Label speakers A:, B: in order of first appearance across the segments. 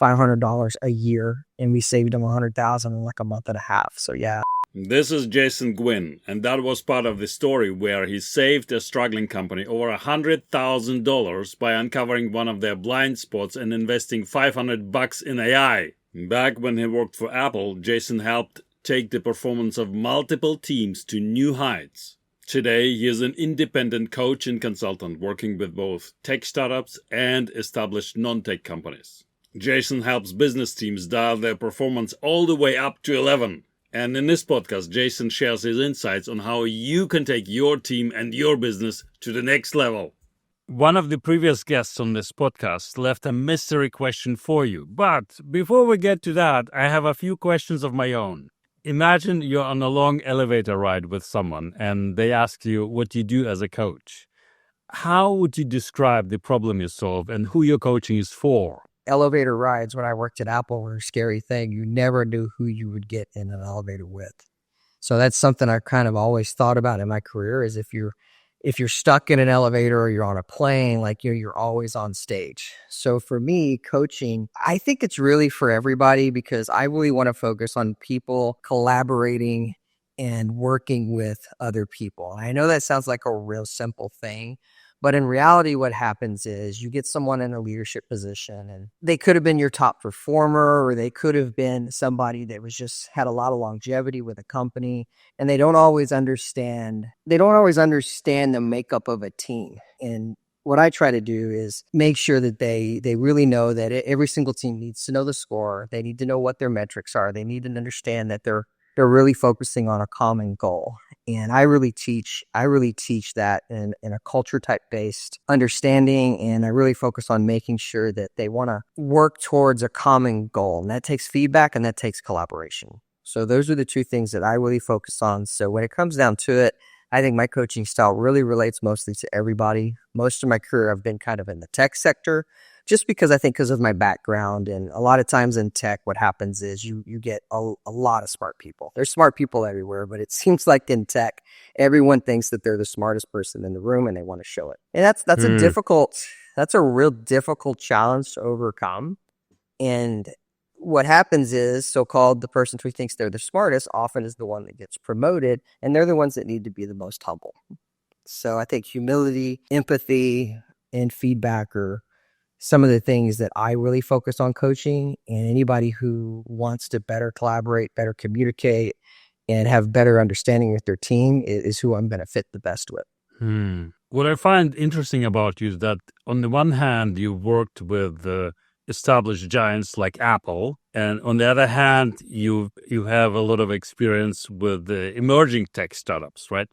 A: $500 a year, and we saved them $100,000 in like a month and a half. So yeah.
B: This is Jason Gwin, and that was part of the story where he saved a struggling company over $100,000 by uncovering one of their blind spots and investing $500 in AI. Back when he worked for Apple, Jason helped take the performance of multiple teams to new heights. Today, he is an independent coach and consultant working with both tech startups and established non-tech companies. Jason helps business teams dial their performance all the way up to 11. And in this podcast, Jason shares his insights on how you can take your team and your business to the next level. One of the previous guests on this podcast left a mystery question for you. But before we get to that, I have a few questions of my own. Imagine you're on a long elevator ride with someone and they ask you what you do as a coach. How would you describe the problem you solve and who your coaching is for?
A: Elevator rides when I worked at Apple were a scary thing. You never knew who you would get in an elevator with. So that's something I kind of always thought about in my career is if you're stuck in an elevator or you're on a plane, like you're always on stage. So for me, coaching, I think it's really for everybody because I really want to focus on people collaborating and working with other people. I know that sounds like a real simple thing, but in reality, what happens is you get someone in a leadership position and they could have been your top performer or they could have been somebody that was just had a lot of longevity with a company, and they don't always understand the makeup of a team. And what I try to do is make sure that they really know that every single team needs to know the score. They need to know what their metrics are. They need to understand that they're really focusing on a common goal. And I really teach that in a culture type based understanding. And I really focus on making sure that they want to work towards a common goal. And that takes feedback and that takes collaboration. So those are the two things that I really focus on. So when it comes down to it, I think my coaching style really relates mostly to everybody. Most of my career, I've been kind of in the tech sector. Just because of my background, and a lot of times in tech, what happens is you get a lot of smart people. There's smart people everywhere, but it seems like in tech, everyone thinks that they're the smartest person in the room and they want to show it. And that's a real difficult challenge to overcome. And what happens is the person who thinks they're the smartest often is the one that gets promoted, and they're the ones that need to be the most humble. So I think humility, empathy, and feedback are some of the things that I really focus on coaching, and anybody who wants to better collaborate, better communicate, and have better understanding with their team is who I'm going to fit the best with.
B: What I find interesting about you is that on the one hand, you worked with established giants like Apple, and on the other hand, you have a lot of experience with the emerging tech startups, right?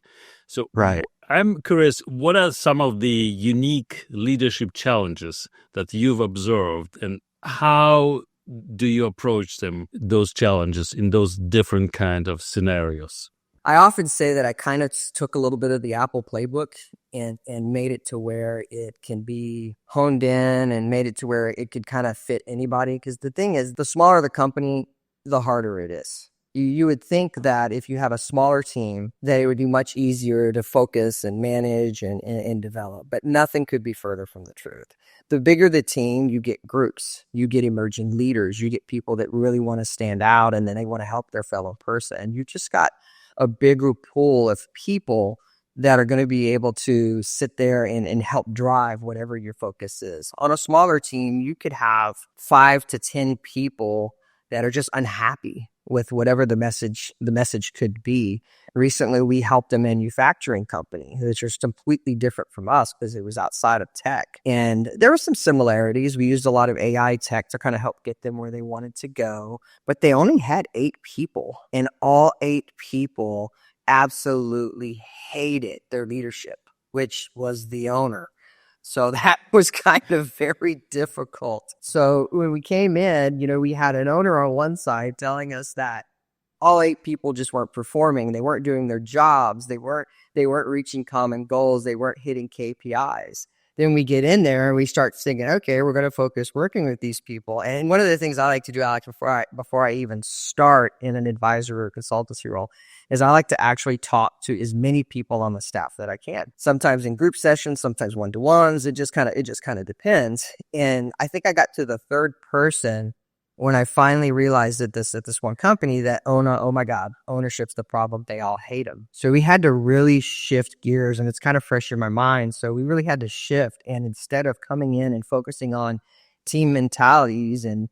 B: So
A: right.
B: I'm curious, what are some of the unique leadership challenges that you've observed, and how do you approach those challenges in those different kind of scenarios?
A: I often say that I kind of took a little bit of the Apple playbook and made it to where it can be honed in and made it to where it could kind of fit anybody. Because the thing is, the smaller the company, the harder it is. You would think that if you have a smaller team, that it would be much easier to focus and manage and develop. But nothing could be further from the truth. The bigger the team, you get groups, you get emerging leaders, you get people that really want to stand out and then they want to help their fellow person. And you just got a bigger pool of people that are going to be able to sit there and help drive whatever your focus is. On a smaller team, you could have 5 to 10 people that are just unhappy with whatever the message could be. Recently, we helped a manufacturing company, which is completely different from us because it was outside of tech. And there were some similarities. We used a lot of AI tech to kind of help get them where they wanted to go. But they only had 8 people, and all 8 people absolutely hated their leadership, which was the owner. So that was kind of very difficult. So when we came in, we had an owner on one side telling us that all 8 people just weren't performing. They weren't doing their jobs. They weren't reaching common goals. They weren't hitting KPIs. Then we get in there and we start thinking, okay, we're going to focus working with these people. And one of the things I like to do, Alex, before I even start in an advisor or consultancy role, is I like to actually talk to as many people on the staff that I can. Sometimes in group sessions, sometimes one-to-ones. It just kind of depends. And I think I got to the third person when I finally realized at this one company that oh my God, ownership's the problem. They all hate him. So we had to really shift gears, and it's kind of fresh in my mind. So we really had to shift. And instead of coming in and focusing on team mentalities and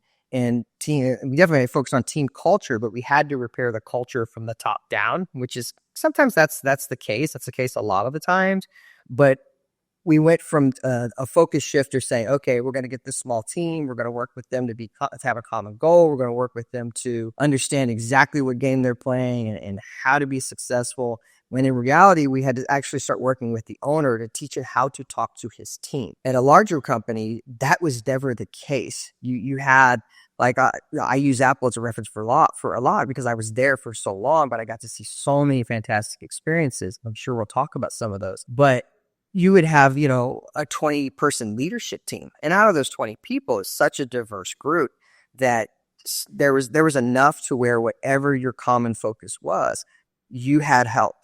A: team, we definitely focused on team culture, but we had to repair the culture from the top down, which is sometimes that's the case. That's the case a lot of the times. But we went from a focus shifter saying, okay, we're going to get this small team. We're going to work with them to have a common goal. We're going to work with them to understand exactly what game they're playing and how to be successful. When in reality, we had to actually start working with the owner to teach him how to talk to his team. At a larger company, that was never the case. You had like I use Apple as a reference for a lot because I was there for so long, but I got to see so many fantastic experiences. I'm sure we'll talk about some of those, but you would have, a 20-person leadership team. And out of those 20 people, it's such a diverse group that there was enough to where whatever your common focus was, you had help.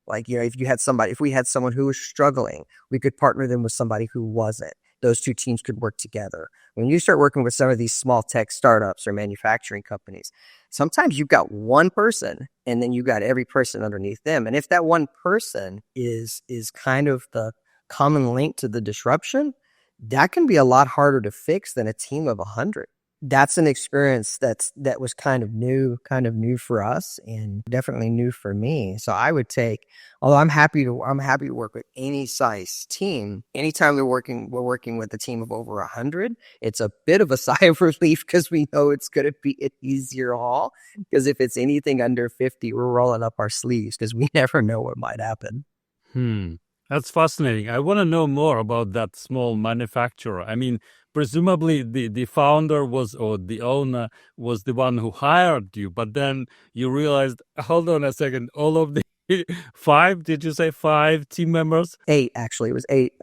A: Like, if we had someone who was struggling, we could partner them with somebody who wasn't. Those two teams could work together. When you start working with some of these small tech startups or manufacturing companies, sometimes you've got one person and then you've got every person underneath them. And if that one person is kind of the common link to the disruption, that can be a lot harder to fix than a team of 100. That's an experience that was kind of new for us and definitely new for me. So I would take, although I'm happy to work with any size team. Anytime we're working with a team of over 100, it's a bit of a sigh of relief because we know it's going to be an easier haul. Because if it's anything under 50, we're rolling up our sleeves because we never know what might happen.
B: That's fascinating. I want to know more about that small manufacturer. I mean, presumably the founder or the owner was the one who hired you, but then you realized, hold on a second, all of the did you say 5 team members?
A: 8, actually. It was 8,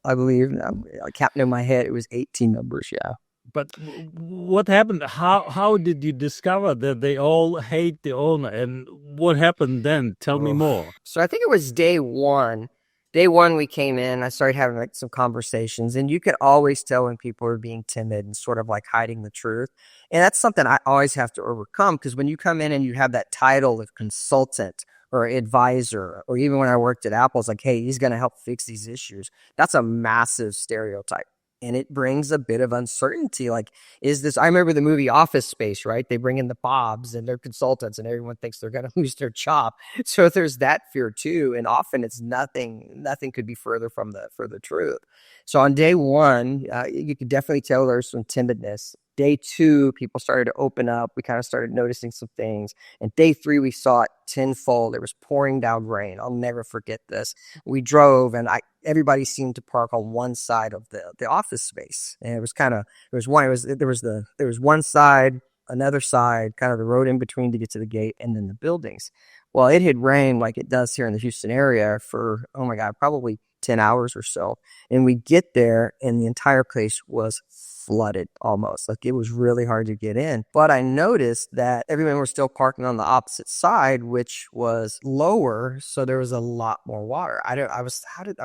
A: I believe. I counted in my head. It was 8 team members, yeah.
B: But what happened? How did you discover that they all hate the owner? And what happened then? Tell me more.
A: So I think it was day one. Day one, we came in, I started having some conversations, and you could always tell when people are being timid and sort of like hiding the truth. And that's something I always have to overcome, because when you come in and you have that title of consultant or advisor, or even when I worked at Apple, it's like, hey, he's going to help fix these issues. That's a massive stereotype. And it brings a bit of uncertainty. Like, I remember the movie Office Space, right? They bring in the Bobs and they're consultants and everyone thinks they're going to lose their job. So there's that fear too. And often it's nothing could be further from the truth. So on day one, you could definitely tell there's some timidness. Day 2, people started to open up. We kind of started noticing some things. And day 3, we saw it tenfold. It was pouring down rain. I'll never forget this. We drove, and everybody seemed to park on one side of the office space. And there was one side, another side, kind of the road in between to get to the gate, and then the buildings. Well, it had rained like it does here in the Houston area for, oh my God, probably 10 hours or so. And we get there, and the entire place was flooded almost. Like, it was really hard to get in. But I noticed that everyone was still parking on the opposite side, which was lower. So there was a lot more water. How did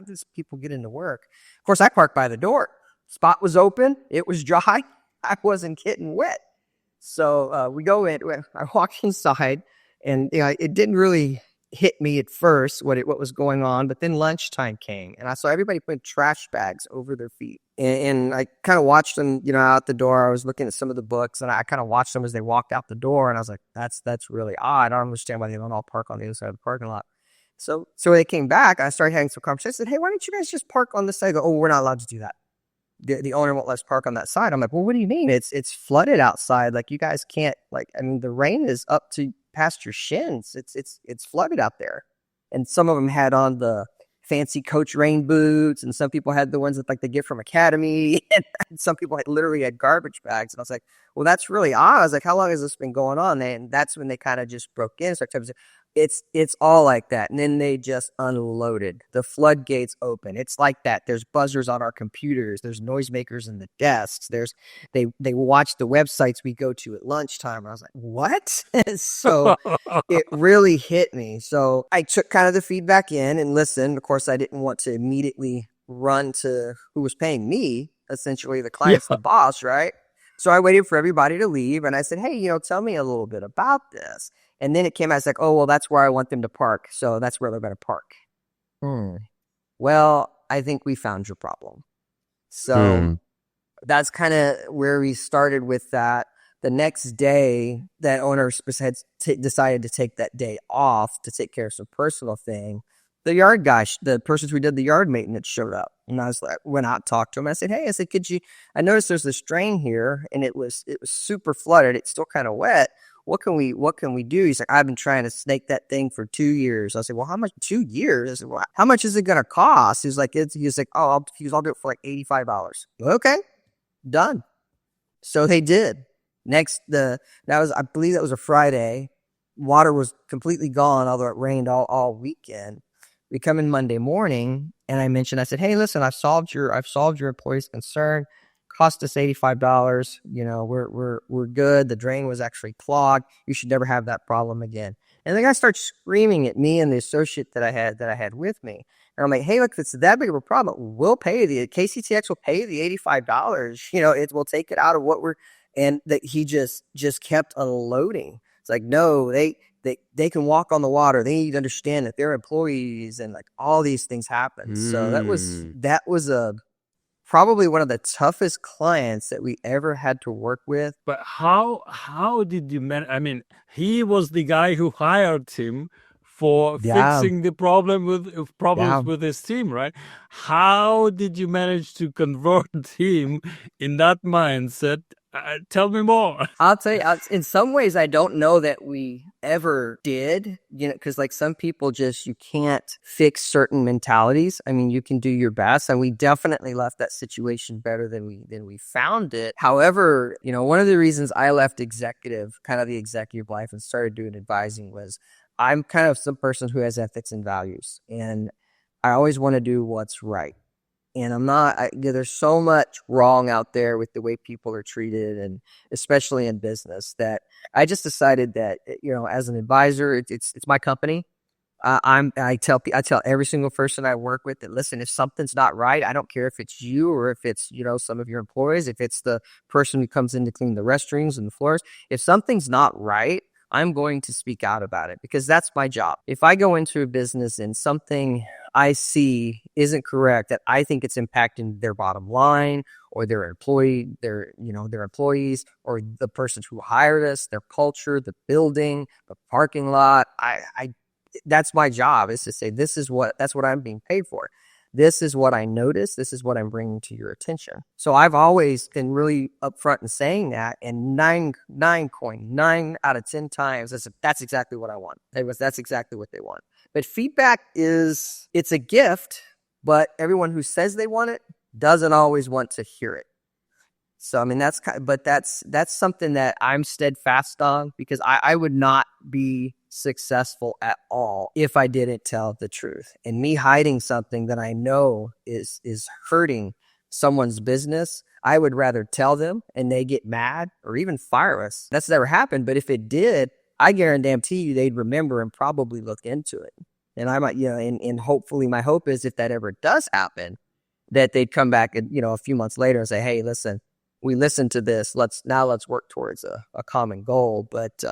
A: these people get into work? Of course, I parked by the door. Spot was open. It was dry. I wasn't getting wet. So we go in. I walked inside, and it didn't really hit me at first what was going on, but then lunchtime came, and I saw everybody putting trash bags over their feet, and I kind of watched them, out the door. I was looking at some of the books, and I kind of watched them as they walked out the door, and I was like, that's really odd. I don't understand why they don't all park on the other side of the parking lot. So when they came back, I started having some conversations. I said, hey, why don't you guys just park on this side? They go, oh, we're not allowed to do that. The owner won't let us park on that side. I'm like, well, what do you mean? It's flooded outside. Like, you guys can't, the rain is up to past your shins. It's flooded out there. And some of them had on the fancy Coach rain boots, and some people had the ones that they get from Academy, and some people literally had garbage bags. And I was like, well, that's really odd. I was like, how long has this been going on? And that's when they kind of just broke in and started saying, It's all like that. And then they just unloaded. The floodgates open. It's like that. There's buzzers on our computers. There's noisemakers in the desks. They watch the websites we go to at lunchtime. I was like, what? So it really hit me. So I took kind of the feedback in and listened. Of course, I didn't want to immediately run to who was paying me, essentially the client's
C: Yeah.
A: the boss, right? So I waited for everybody to leave and I said, hey, tell me a little bit about this. And then it came out, it's like, oh, well, that's where I want them to park. So that's where they're going to park. Well, I think we found your problem. So that's kind of where we started with that. The next day, that owner had decided to take that day off to take care of some personal thing. The yard guy, the person who did the yard maintenance, showed up, and I was like, went out, talked to him. I said, "Hey, could you? I noticed there's this drain here, and it was super flooded. It's still kind of wet. What can we do?" He's like, "I've been trying to snake that thing for 2 years." I said, "Well, how much? 2 years?" I said, "Well, how much is it gonna cost?" He's like, "Oh, I'll do it for like $85." Okay, done. So they did. I believe that was a Friday. Water was completely gone, although it rained all weekend. We come in Monday morning, and I said, "Hey, listen, I've solved your employee's concern. Cost us $85. We're good. The drain was actually clogged. You should never have that problem again." And the guy starts screaming at me and the associate that I had with me. And I'm like, "Hey, look, if it's that big of a problem, we'll pay KCTX will pay the $85. We'll take it out of what we're." And that he just kept unloading. It's like, no, they can walk on the water. They need to understand that they're employees, and like all these things happen. So that was probably one of the toughest clients that we ever had to work with.
C: But how did you manage? I mean, he was the guy who hired him for fixing the problems with his team, right? How did you manage to convert him in that mindset? Tell me more.
A: I'll tell you, in some ways, I don't know that we ever did, because like some people you can't fix certain mentalities. I mean, you can do your best, and we definitely left that situation better than we found it. However, one of the reasons I left the executive life and started doing advising was I'm kind of some person who has ethics and values, and I always want to do what's right. And I'm not, there's so much wrong out there with the way people are treated, and especially in business, that I just decided that, as an advisor, it's my company. I tell every single person I work with that, listen, if something's not right, I don't care if it's you or if it's, some of your employees, if it's the person who comes in to clean the restrooms and the floors, if something's not right, I'm going to speak out about it, because that's my job. If I go into a business and something I see isn't correct, that I think it's impacting their bottom line or their employees or the person who hired us, their culture, the building, the parking lot, that's my job, is to say, that's what I'm being paid for. This is what I noticed. This is what I'm bringing to your attention. So I've always been really upfront in saying that, and 9 out of 10 times, that's exactly what I want. That's exactly what they want. But feedback it's a gift, but everyone who says they want it doesn't always want to hear it. So, I mean, that's something that I'm steadfast on, because I would not be successful at all if I didn't tell the truth. And me hiding something that I know is hurting someone's business, I would rather tell them and they get mad or even fire us. That's never happened. But if it did, I guarantee you they'd remember and probably look into it. And I might, and hopefully my hope is, if that ever does happen, that they'd come back and, a few months later and say, hey, listen, we listened to this. Let's work towards a common goal. But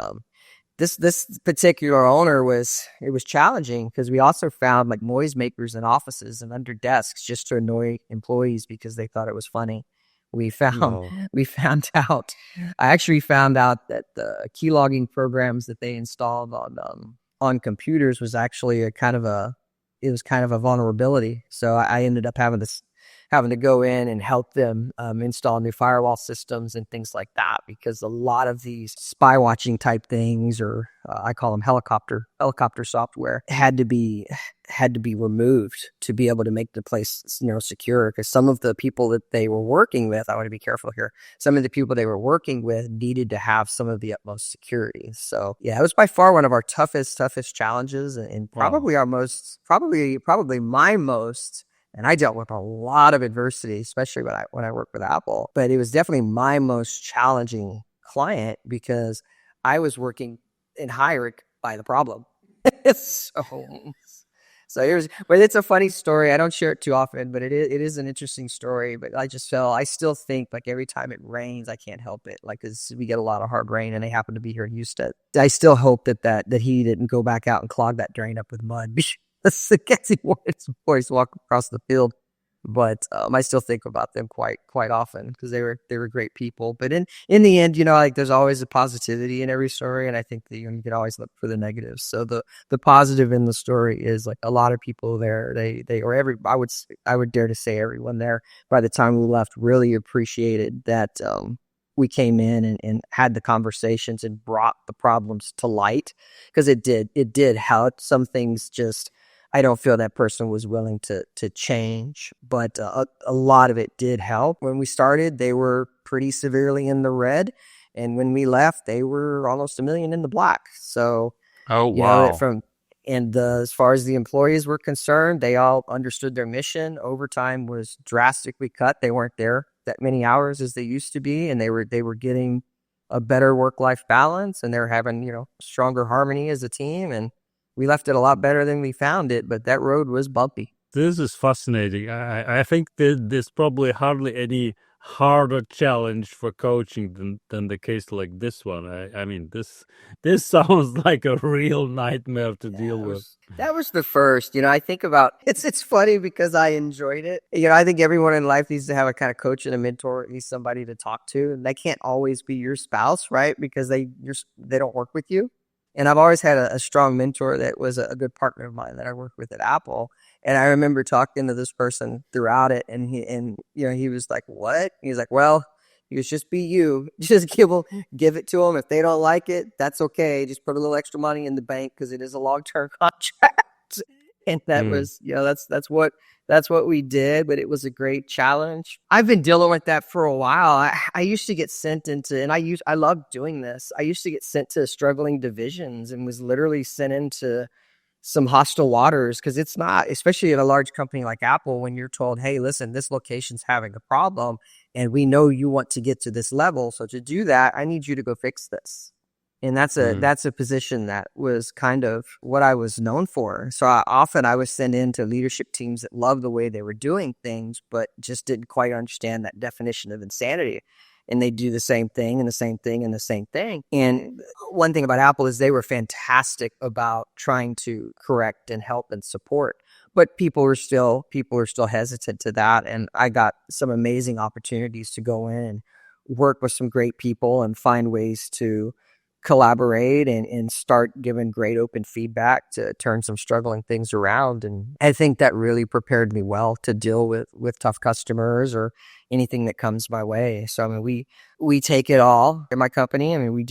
A: this particular owner was challenging, because we also found like noisemakers in offices and under desks just to annoy employees because they thought it was funny. I actually found out that the key logging programs that they installed on computers was actually a kind of a vulnerability. So I ended up having having to go in and help them install new firewall systems and things like that, because a lot of these spy watching type things, or I call them helicopter software, had to be removed to be able to make the place, secure. Because some of the people that they were working with, I want to be careful here, some of the people they were working with needed to have some of the utmost security. So yeah, it was by far one of our toughest challenges, and probably our most, probably my most. And I dealt with a lot of adversity, especially when I worked with Apple. But it was definitely my most challenging client, because I was working and hired by the problem. So here's, but it's a funny story. I don't share it too often, but it is an interesting story. But I still think, like, every time it rains, I can't help it. Like, 'cause we get a lot of hard rain, and they happen to be here in Houston. I still hope that he didn't go back out and clog that drain up with mud. That's the guess he wanted some boys to walk across the field. But I still think about them quite often, because they were great people. But in the end, like, there's always a positivity in every story, and I think that you can always look for the negatives. So the positive in the story is, like, a lot of people there, I would dare to say everyone there, by the time we left, really appreciated that we came in and had the conversations and brought the problems to light, because it did help. Some things just, I don't feel that person was willing to change, but a lot of it did help. When we started, they were pretty severely in the red, and when we left, they were almost $1 million in the black. So,
C: oh wow.
A: As far as the employees were concerned, they all understood their mission. Overtime was drastically cut. They weren't there that many hours as they used to be, and they were getting a better work-life balance, and they're having stronger harmony as a team. And we left it a lot better than we found it, but that road was bumpy.
C: This is fascinating. I think there's probably hardly any harder challenge for coaching than the case like this one. I mean, this sounds like a real nightmare to deal with.
A: That was the first. I think about it's funny because I enjoyed it. I think everyone in life needs to have a kind of coach and a mentor, at least somebody to talk to. And they can't always be your spouse, right? Because they don't work with you. And I've always had a strong mentor that was a good partner of mine that I worked with at Apple. And I remember talking to this person throughout it, and he was like, "What?" He's like, "Well, you just be you. Just give it to them. If they don't like it, that's okay. Just put a little extra money in the bank, because it is a long-term contract." And that was, that's what we did. But it was a great challenge. I've been dealing with that for a while. I used to get sent into, and I loved doing this. I used to get sent to struggling divisions, and was literally sent into some hostile waters, because it's not, especially at a large company like Apple, when you're told, "Hey, listen, this location's having a problem, and we know you want to get to this level. So to do that, I need you to go fix this." And that's a position that was kind of what I was known for. So I was sent into leadership teams that loved the way they were doing things, but just didn't quite understand that definition of insanity. And they do the same thing and the same thing and the same thing. And one thing about Apple is they were fantastic about trying to correct and help and support. But people were still hesitant to that. And I got some amazing opportunities to go in and work with some great people and find ways to collaborate and start giving great open feedback to turn some struggling things around. And I think that really prepared me well to deal with tough customers or anything that comes my way. So, I mean, we take it all in my company. I mean, we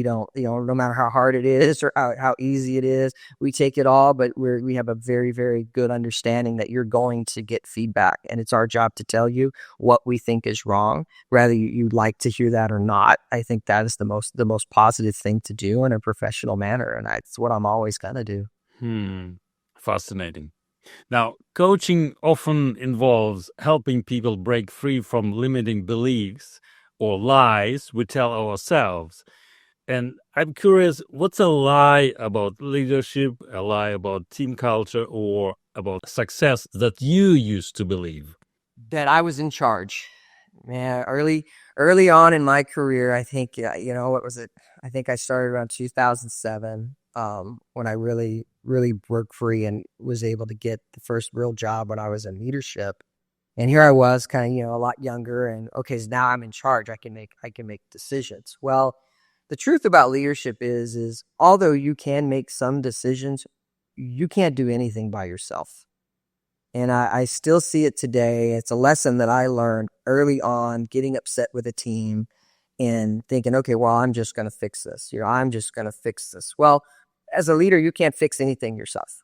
A: don't, no matter how hard it is or how easy it is, we take it all, but we have a very, very good understanding that you're going to get feedback, and it's our job to tell you what we think is wrong, whether you'd like to hear that or not. I think that is the most positive thing to do in a professional manner, and that's what I'm always going to do.
C: Fascinating. Now, coaching often involves helping people break free from limiting beliefs or lies we tell ourselves. And I'm curious, what's a lie about leadership, a lie about team culture, or about success that you used to believe?
A: That I was in charge. Man, early on in my career, I think, what was it? I think I started around 2007, when I really, really broke free and was able to get the first real job when I was in leadership. And here I was kind of, a lot younger, and okay, so now I'm in charge. I can make decisions. Well, the truth about leadership is although you can make some decisions, you can't do anything by yourself. And I still see it today. It's a lesson that I learned early on, getting upset with a team and thinking, okay, well, I'm just going to fix this. I'm just going to fix this. Well, as a leader, you can't fix anything yourself.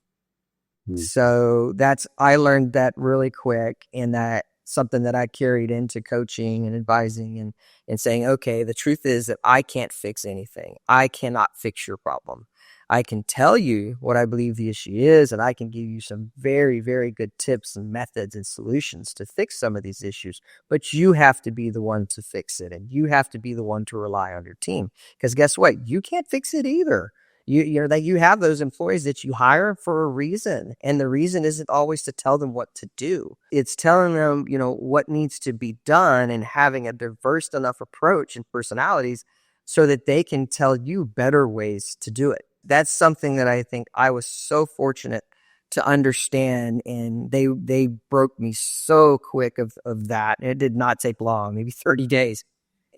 A: So I learned that really quick, and that something that I carried into coaching and advising and saying, okay, the truth is that I can't fix anything. I cannot fix your problem. I can tell you what I believe the issue is, and I can give you some very, very good tips and methods and solutions to fix some of these issues. But you have to be the one to fix it, and you have to be the one to rely on your team. Because guess what? You can't fix it either. You have those employees that you hire for a reason, and the reason isn't always to tell them what to do. It's telling them, what needs to be done, and having a diverse enough approach and personalities so that they can tell you better ways to do it. That's something that I think I was so fortunate to understand, and they broke me so quick of that. It did not take long, maybe 30 days.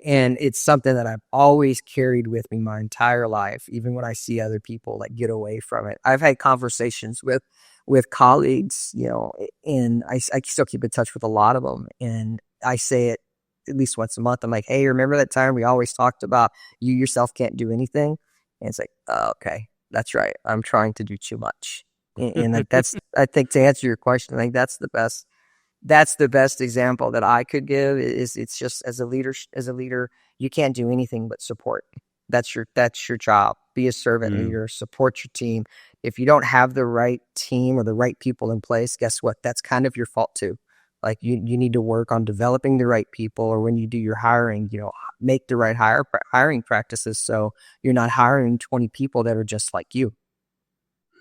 A: And it's something that I've always carried with me my entire life, even when I see other people like get away from it. I've had conversations with colleagues, and I still keep in touch with a lot of them. And I say it at least once a month. I'm like, hey, remember that time we always talked about you yourself can't do anything? And it's like, oh, okay, that's right. I'm trying to do too much. And that's, I think, to answer your question, I think that's the best example that I could give. Is it's just as a leader, you can't do anything but support. That's your job. Be a servant leader, support your team. If you don't have the right team or the right people in place, guess what? That's kind of your fault too. Like you need to work on developing the right people, or when you do your hiring, make the right hiring practices. So you're not hiring 20 people that are just like you.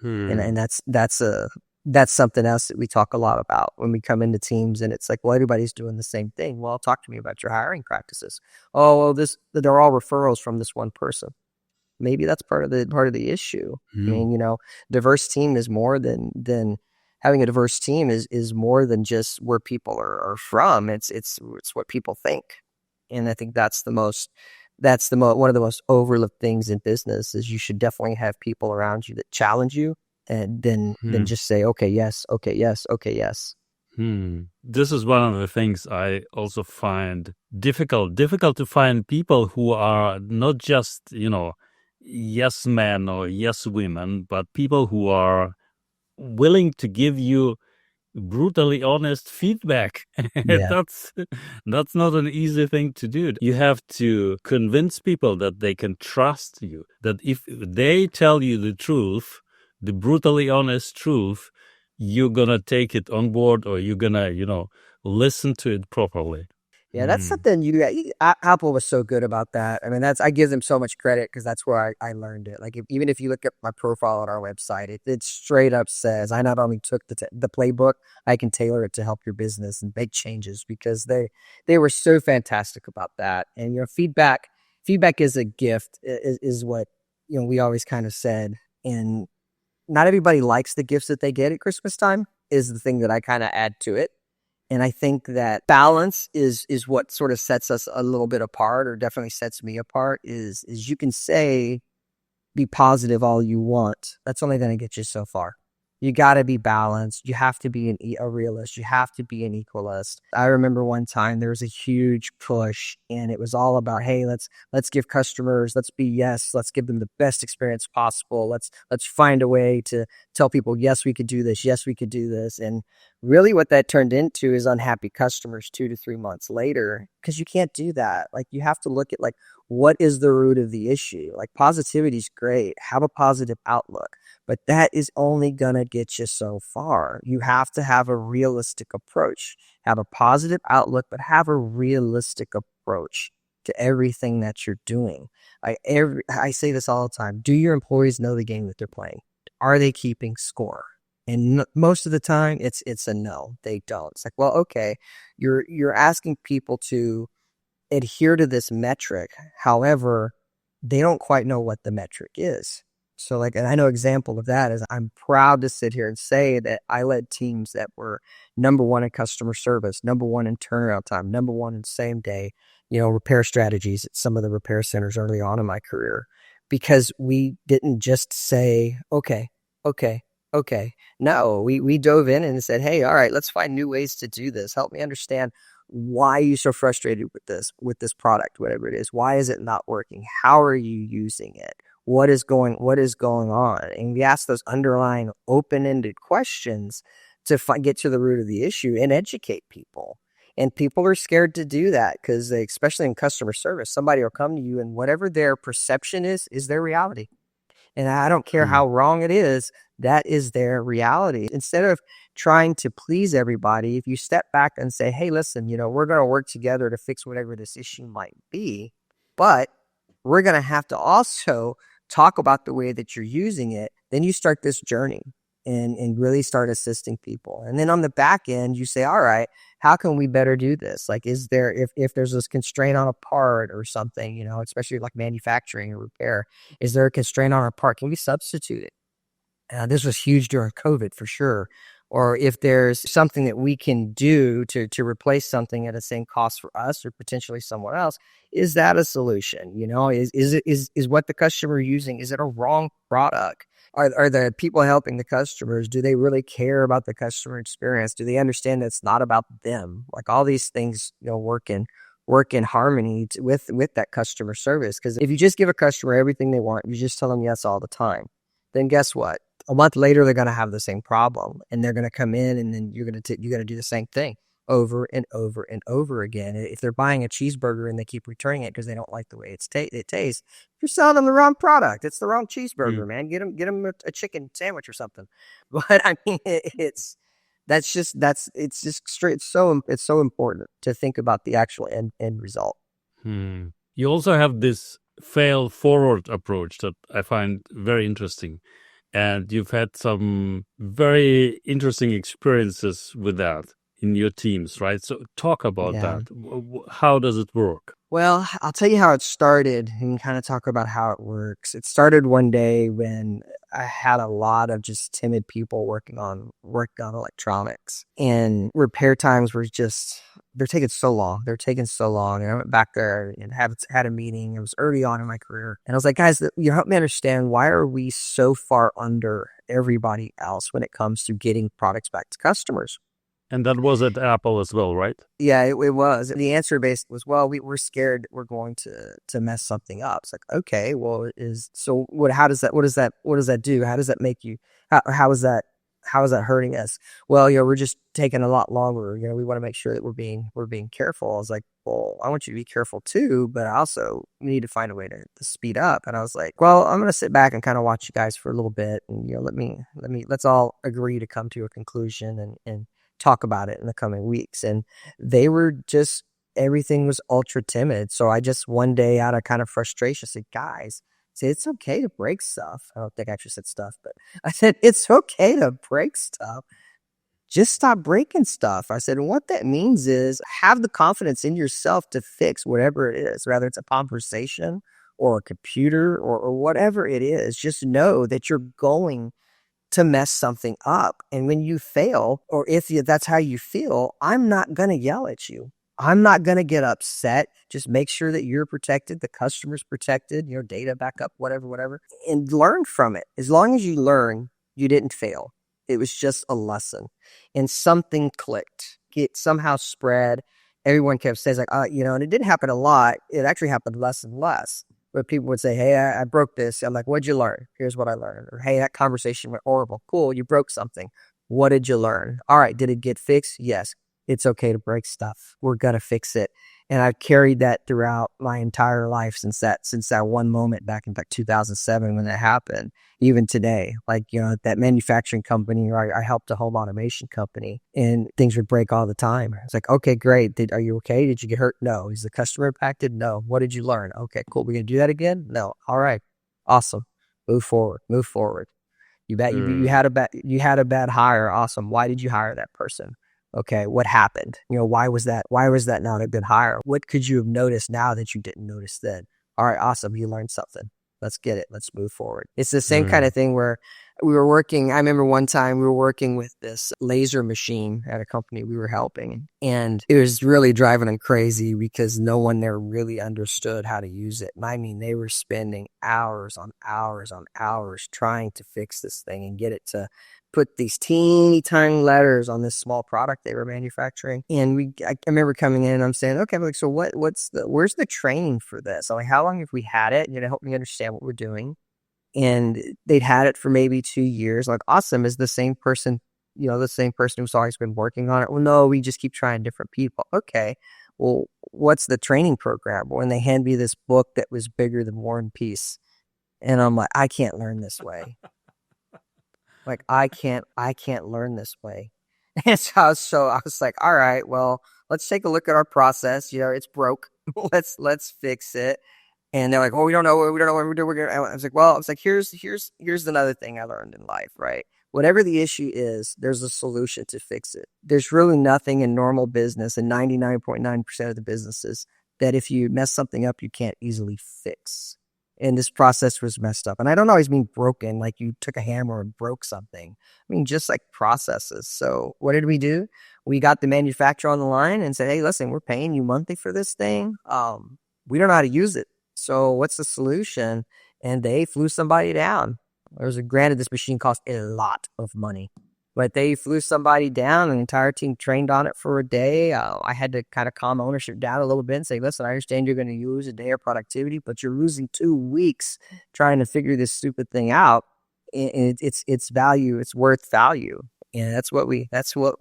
A: And that's something else that we talk a lot about when we come into teams, and it's like, well, everybody's doing the same thing. Well, talk to me about your hiring practices. Oh, well, they're all referrals from this one person. Maybe that's part of the issue. I mean, diverse team is more than having a diverse team is more than just where people are from. It's what people think. And I think that's one of the most overlooked things in business. Is you should definitely have people around you that challenge you, and then just say, okay, yes, okay, yes, okay, yes.
C: This is one of the things I also find difficult to find people who are not just, yes men or yes women, but people who are willing to give you brutally honest feedback.
A: Yeah.
C: That's not an easy thing to do. You have to convince people that they can trust you, that if they tell you the truth, the brutally honest truth, you're gonna take it on board, or you're gonna, listen to it properly.
A: Yeah, that's something Apple was so good about that. I mean, I give them so much credit, because that's where I learned it. Like, even if you look at my profile on our website, it straight up says, I not only took the playbook, I can tailor it to help your business and make changes, because they were so fantastic about that. And, feedback is a gift, is what, we always kind of said. And not everybody likes the gifts that they get at Christmas time, is the thing that I kind of add to it. And I think that balance is what sort of sets us a little bit apart, or definitely sets me apart, is you can say, be positive all you want. That's only going to get you so far. You got to be balanced. You have to be a realist. You have to be an equalist. I remember one time there was a huge push, and it was all about, hey, let's give customers, let's give them the best experience possible. Let's find a way to tell people, yes, we could do this. Yes, we could do this. And really what that turned into is unhappy customers 2 to 3 months later, because you can't do that. Like, you have to look at, like, what is the root of the issue? Like, positivity is great. Have a positive outlook, but that is only going to get you so far. You have to have a realistic approach. Have a positive outlook, but have a realistic approach to everything that you're doing. I say this all the time. Do your employees know the game that they're playing? Are they keeping score? And most of the time, it's a no, they don't. It's like, well, okay, you're asking people to adhere to this metric. However, they don't quite know what the metric is. So, like, and I know example of that is, I'm proud to sit here and say that I led teams that were number one in customer service, number one in turnaround time, number one in same day, repair strategies at some of the repair centers early on in my career, because we didn't just say, okay, Okay. No, we dove in and said, hey, all right, let's find new ways to do this. Help me understand why you're so frustrated with this product, whatever it is. Why is it not working? How are you using it? What is going on? And we ask those underlying open-ended questions to get to the root of the issue and educate people. And people are scared to do that because especially in customer service, somebody will come to you and whatever their perception is their reality. And I don't care how wrong it is, that is their reality. Instead of trying to please everybody, if you step back and say, hey, listen, we're going to work together to fix whatever this issue might be, but we're going to have to also talk about the way that you're using it. Then you start this journey and really start assisting people. And then on the back end, you say, all right, how can we better do this? Like, is there, if there's this constraint on a part or something, especially like manufacturing or repair, is there a constraint on a part? Can we substitute it? This was huge during COVID for sure. Or if there's something that we can do to replace something at the same cost for us or potentially someone else, is that a solution? Is what the customer using, is it a wrong product? Are the people helping the customers, do they really care about the customer experience? Do they understand that it's not about them? Like all these things, work in harmony with that customer service. Because if you just give a customer everything they want, you just tell them yes all the time, then guess what? A month later, they're going to have the same problem and they're going to come in and then you're going to do the same thing over and over and over again. If they're buying a cheeseburger and they keep returning it because they don't like the way it tastes, you're selling them the wrong product. It's the wrong cheeseburger, man. Get them a chicken sandwich or something. But I mean, it's just straight. It's so important to think about the actual end result.
C: You also have this fail forward approach that I find very interesting. And you've had some very interesting experiences with that in your teams, right? So talk about that. How does it work?
A: Well, I'll tell you how it started and kind of talk about how it works. It started one day when I had a lot of just timid people working on electronics, and repair times were they're taking so long. And I went back there and had a meeting. It was early on in my career. And I was like, guys, help me understand, why are we so far under everybody else when it comes to getting products back to customers?
C: And that was at Apple as well, right?
A: Yeah, it was. The answer basically was, well, we're scared we're going to mess something up. It's like, okay, well, what does that do? How does that make you, how is that hurting us? Well, we're just taking a lot longer. We want to make sure that we're being careful. I was like, well, I want you to be careful too, but I also need to find a way to speed up. And I was like, well, I'm going to sit back and kind of watch you guys for a little bit. And, let's all agree to come to a conclusion and talk about it in the coming weeks. And they were just, everything was ultra timid. So I just one day, out of kind of frustration, said, guys, it's okay to break stuff. I don't think I actually said stuff, but I said, it's okay to break stuff. Just stop breaking stuff. I said, and what that means is have the confidence in yourself to fix whatever it is, whether it's a conversation or a computer or whatever it is. Just know that you're going to mess something up. And when you fail, or if that's how you feel, I'm not going to yell at you. I'm not going to get upset. Just make sure that you're protected, the customer's protected, your data backup, whatever, and learn from it. As long as you learn, you didn't fail. It was just a lesson. And something clicked. It somehow spread. Everyone kept saying, like, and it didn't happen a lot. It actually happened less and less. But people would say, hey, I broke this. I'm like, what'd you learn? Here's what I learned. Or, hey, that conversation went horrible. Cool, you broke something. What did you learn? All right, did it get fixed? Yes. It's okay to break stuff. We're going to fix it. And I've carried that throughout my entire life since that one moment back in 2007 when that happened. Even today, like, that manufacturing company, or I helped a home automation company, and things would break all the time. It's like, okay, great. Are you okay? Did you get hurt? No. Is the customer impacted? No. What did you learn? Okay, cool. We're going to do that again? No. All right. Awesome. Move forward. You bet you had a bad hire. Awesome. Why did you hire that person? Okay, what happened? Why was that not a good hire? What could you have noticed now that you didn't notice then? All right, awesome. You learned something. Let's get it. Let's move forward. It's the same kind of thing where we were working, I remember one time we were working with this laser machine at a company we were helping, and it was really driving them crazy because no one there really understood how to use it. And I mean, they were spending hours on hours on hours trying to fix this thing and get it to put these teeny tiny letters on this small product they were manufacturing. And I remember coming in and I'm saying, okay, I'm like, so where's the training for this? I'm like, how long have we had it? Help me understand what we're doing. And they'd had it for maybe 2 years. Like, awesome. Is the same person, the same person who's always been working on it? Well, no, we just keep trying different people. Okay. Well, what's the training program? When they hand me this book that was bigger than War and Peace. And I'm like, I can't learn this way. Like, I can't learn this way. And so I was like, all right, well, let's take a look at our process. It's broke. Let's fix it. And they're like, oh, we don't know what we're doing. I was like, here's another thing I learned in life, right? Whatever the issue is, there's a solution to fix it. There's really nothing in normal business and 99.9% of the businesses that if you mess something up, you can't easily fix. And this process was messed up. And I don't always mean broken, like you took a hammer and broke something. I mean, just like processes. So what did we do? We got the manufacturer on the line and said, hey, listen, we're paying you monthly for this thing. We don't know how to use it. So what's the solution? And they flew somebody down. Granted, this machine cost a lot of money, but they flew somebody down. An entire team trained on it for a day. I had to kind of calm ownership down a little bit and say, listen, I understand you're going to use a day of productivity, but you're losing 2 weeks trying to figure this stupid thing out. And it's value. It's worth value. And that's what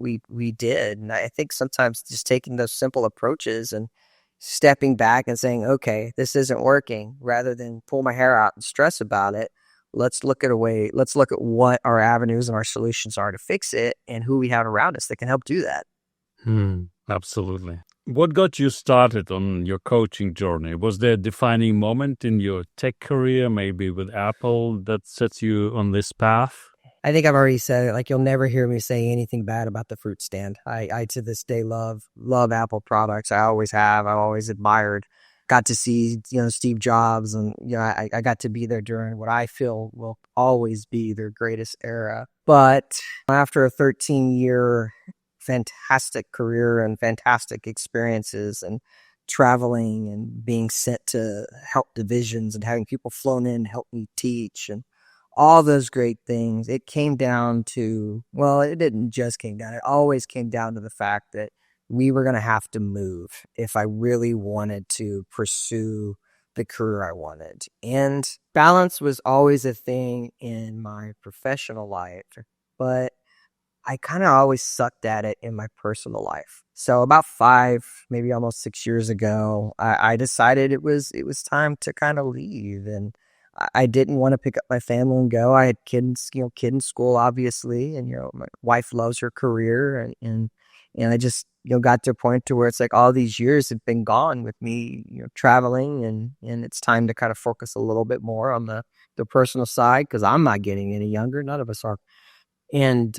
A: we did. And I think sometimes just taking those simple approaches and stepping back and saying, okay, this isn't working, rather than pull my hair out and stress about it. Let's look at what our avenues and our solutions are to fix it and who we have around us that can help do that.
C: Absolutely. What got you started on your coaching journey? Was there a defining moment in your tech career, maybe with Apple, that sets you on this path?
A: I think I've already said it. Like, you'll never hear me say anything bad about the fruit stand. I to this day love Apple products. I always have. I've always admired. Got to see, Steve Jobs, and I got to be there during what I feel will always be their greatest era. But after a 13-year fantastic career and fantastic experiences and traveling and being sent to help divisions and having people flown in to help me teach and all those great things, it came down to, well, it didn't just came down. It always came down to the fact that we were going to have to move if I really wanted to pursue the career I wanted. And balance was always a thing in my professional life, but I kind of always sucked at it in my personal life. So about 5, maybe almost 6 years ago, I decided it was time to kind of leave. And I didn't want to pick up my family and go. I had kids, kid in school, obviously. And, my wife loves her career. And I just, got to a point to where it's like all these years have been gone with me, traveling. And it's time to kind of focus a little bit more on the personal side, because I'm not getting any younger. None of us are. And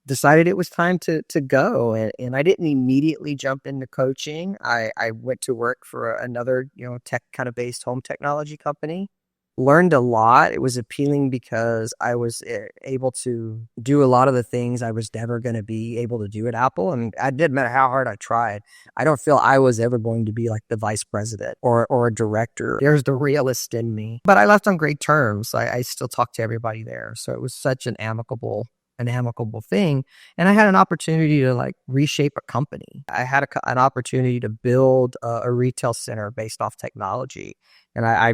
A: decided it was time to go. And I didn't immediately jump into coaching. I went to work for another, tech kind of based home technology company. Learned a lot. It was appealing because I was able to do a lot of the things I was never going to be able to do at Apple. And it didn't matter how hard I tried. I don't feel I was ever going to be like the vice president or a director. There's the realist in me. But I left on great terms. I still talk to everybody there. So it was such an amicable thing. And I had an opportunity to reshape a company. I had an opportunity to build a retail center based off technology. And I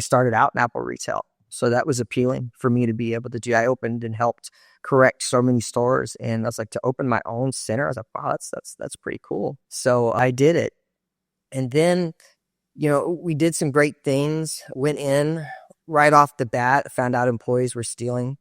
A: started out in Apple retail. So that was appealing for me to be able to do. I opened and helped correct so many stores. And I was like, to open my own center, I was like, wow, that's pretty cool. So I did it. And then, we did some great things, went in right off the bat, found out employees were stealing.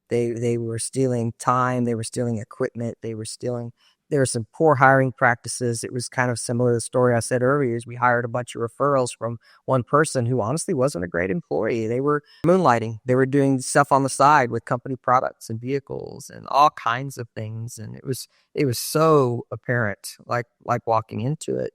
A: They were stealing time. They were stealing equipment. There were some poor hiring practices. It was kind of similar to the story I said earlier. Is we hired a bunch of referrals from one person who honestly wasn't a great employee. They were moonlighting. They were doing stuff on the side with company products and vehicles and all kinds of things. And it was so apparent, like walking into it.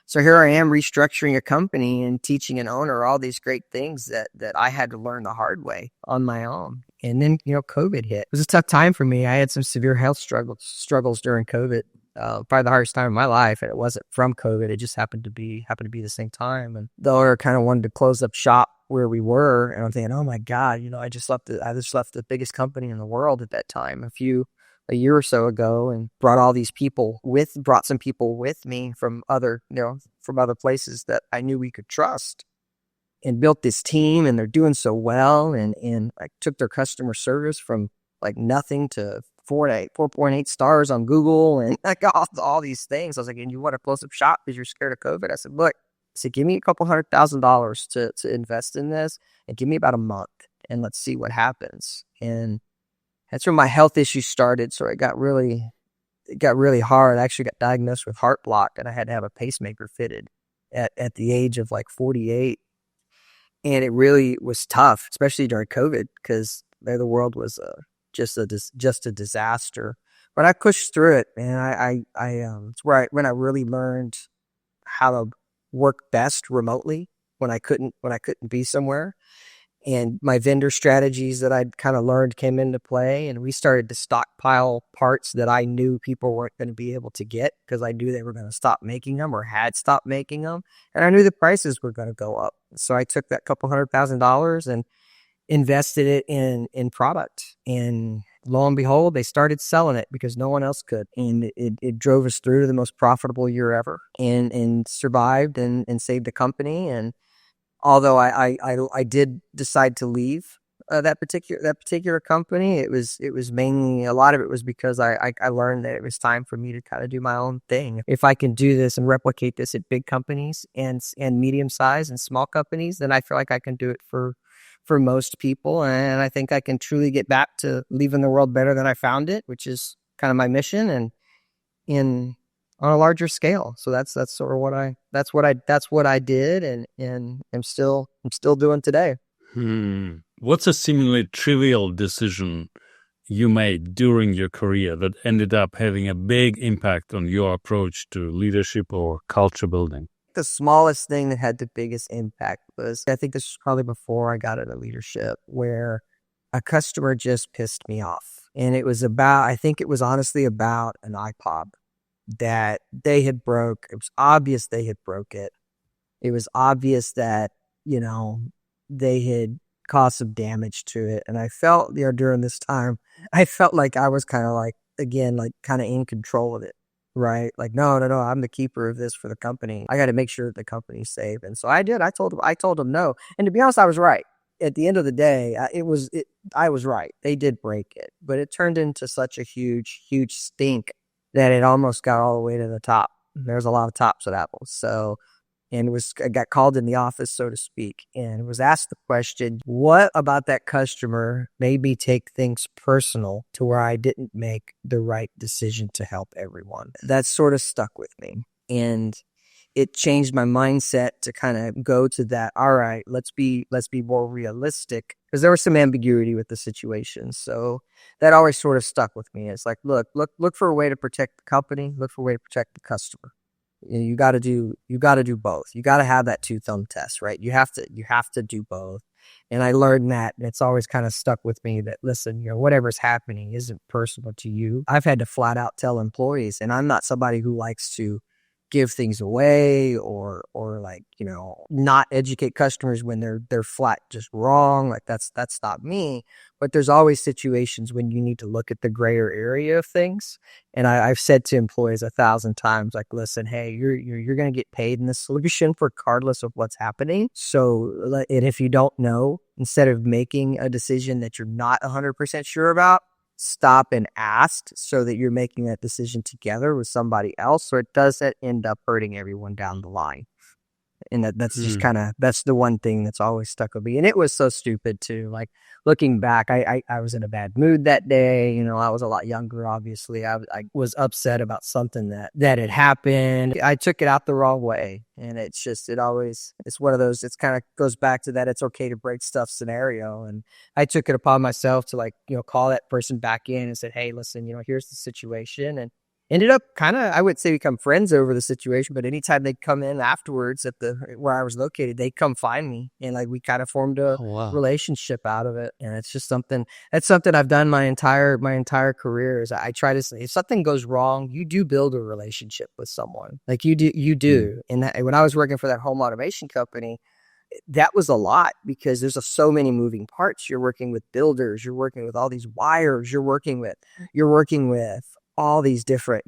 A: So here I am restructuring a company and teaching an owner all these great things that I had to learn the hard way on my own. And then, COVID hit. It was a tough time for me. I had some severe health struggles during COVID. Probably the hardest time of my life. And it wasn't from COVID. It just happened to be the same time. And the owner kind of wanted to close up shop where we were. And I'm thinking, oh my God, I just left the biggest company in the world at that time a year or so ago, and brought some people with me from other places that I knew we could trust, and built this team, and they're doing so well. And I took their customer service from like nothing to 4.8 stars on Google, and I got all these things. I was like, and you want to close up shop because you're scared of COVID? I said, look, give me a couple $100,000 to invest in this, and give me about a month, and let's see what happens. And that's when my health issues started. So it got really hard. I actually got diagnosed with heart block, and I had to have a pacemaker fitted at the age of like 48. And it really was tough, especially during COVID, because the world was just a disaster. But I pushed through it, and it's when I really learned how to work best remotely when I couldn't be somewhere. And my vendor strategies that I'd kind of learned came into play, and we started to stockpile parts that I knew people weren't going to be able to get, because I knew they were going to stop making them or had stopped making them, and I knew the prices were going to go up. So I took that couple $100,000 and invested it in product, and lo and behold, they started selling it because no one else could, and it drove us through to the most profitable year ever, and survived and saved the company. And although I did decide to leave that particular company, it was mainly, a lot of it was because I learned that it was time for me to kind of do my own thing. If I can do this and replicate this at big companies and medium size and small companies, then I feel like I can do it for most people. And I think I can truly get back to leaving the world better than I found it, which is kind of my mission, and on a larger scale. So that's sort of what I did, and I'm still doing today.
C: What's a seemingly trivial decision you made during your career that ended up having a big impact on your approach to leadership or culture building?
A: The smallest thing that had the biggest impact was, I think this was probably before I got into leadership, where a customer just pissed me off. And it was honestly about an iPod that they had broke. It was obvious they had broke it. It was obvious that, they had caused some damage to it. And I felt, during this time, I felt like I was kind of like, again, like kind of in control of it, right? Like, no, I'm the keeper of this for the company. I got to make sure that the company's safe. And so I did. I told them no. And to be honest, I was right. At the end of the day, I was right. They did break it, but it turned into such a huge, huge stink that it almost got all the way to the top. There's a lot of tops at Apple. So, and I got called in the office, so to speak, and was asked the question, what about that customer made me take things personal to where I didn't make the right decision to help everyone? That sort of stuck with me. And it changed my mindset to kind of go to that. All right, let's be more realistic, because there was some ambiguity with the situation. So that always sort of stuck with me. It's like, look for a way to protect the company, look for a way to protect the customer. You got to do both. You got to have that two thumb test, right? You have to do both. And I learned that, and it's always kind of stuck with me that, listen, whatever's happening isn't personal to you. I've had to flat out tell employees, and I'm not somebody who likes to give things away or like, not educate customers when they're flat just wrong. Like that's not me. But there's always situations when you need to look at the grayer area of things. And I've said to employees 1,000 times, like, listen, hey, you're going to get paid in this solution regardless of what's happening. So, and if you don't know, instead of making a decision that you're not 100% sure about, stop and ask, so that you're making that decision together with somebody else, so it doesn't end up hurting everyone down the line. And that's just that's the one thing that's always stuck with me. And it was so stupid too. Like, looking back, I was in a bad mood that day. I was a lot younger, obviously. I was upset about something that had happened. I took it out the wrong way. And it's one of those, it's kind of goes back to that it's okay to break stuff scenario. And I took it upon myself to call that person back in and said, hey, listen, here's the situation. And ended up kind of, I would say, become friends over the situation. But anytime they'd come in afterwards at where I was located, they'd come find me, and like we kind of formed a relationship out of it. And it's just something I've done my entire career. Is I try to say, if something goes wrong, you do build a relationship with someone. Like you do. And when I was working for that home automation company, that was a lot, because there's so many moving parts. You're working with builders, you're working with all these wires, you're working with all these different,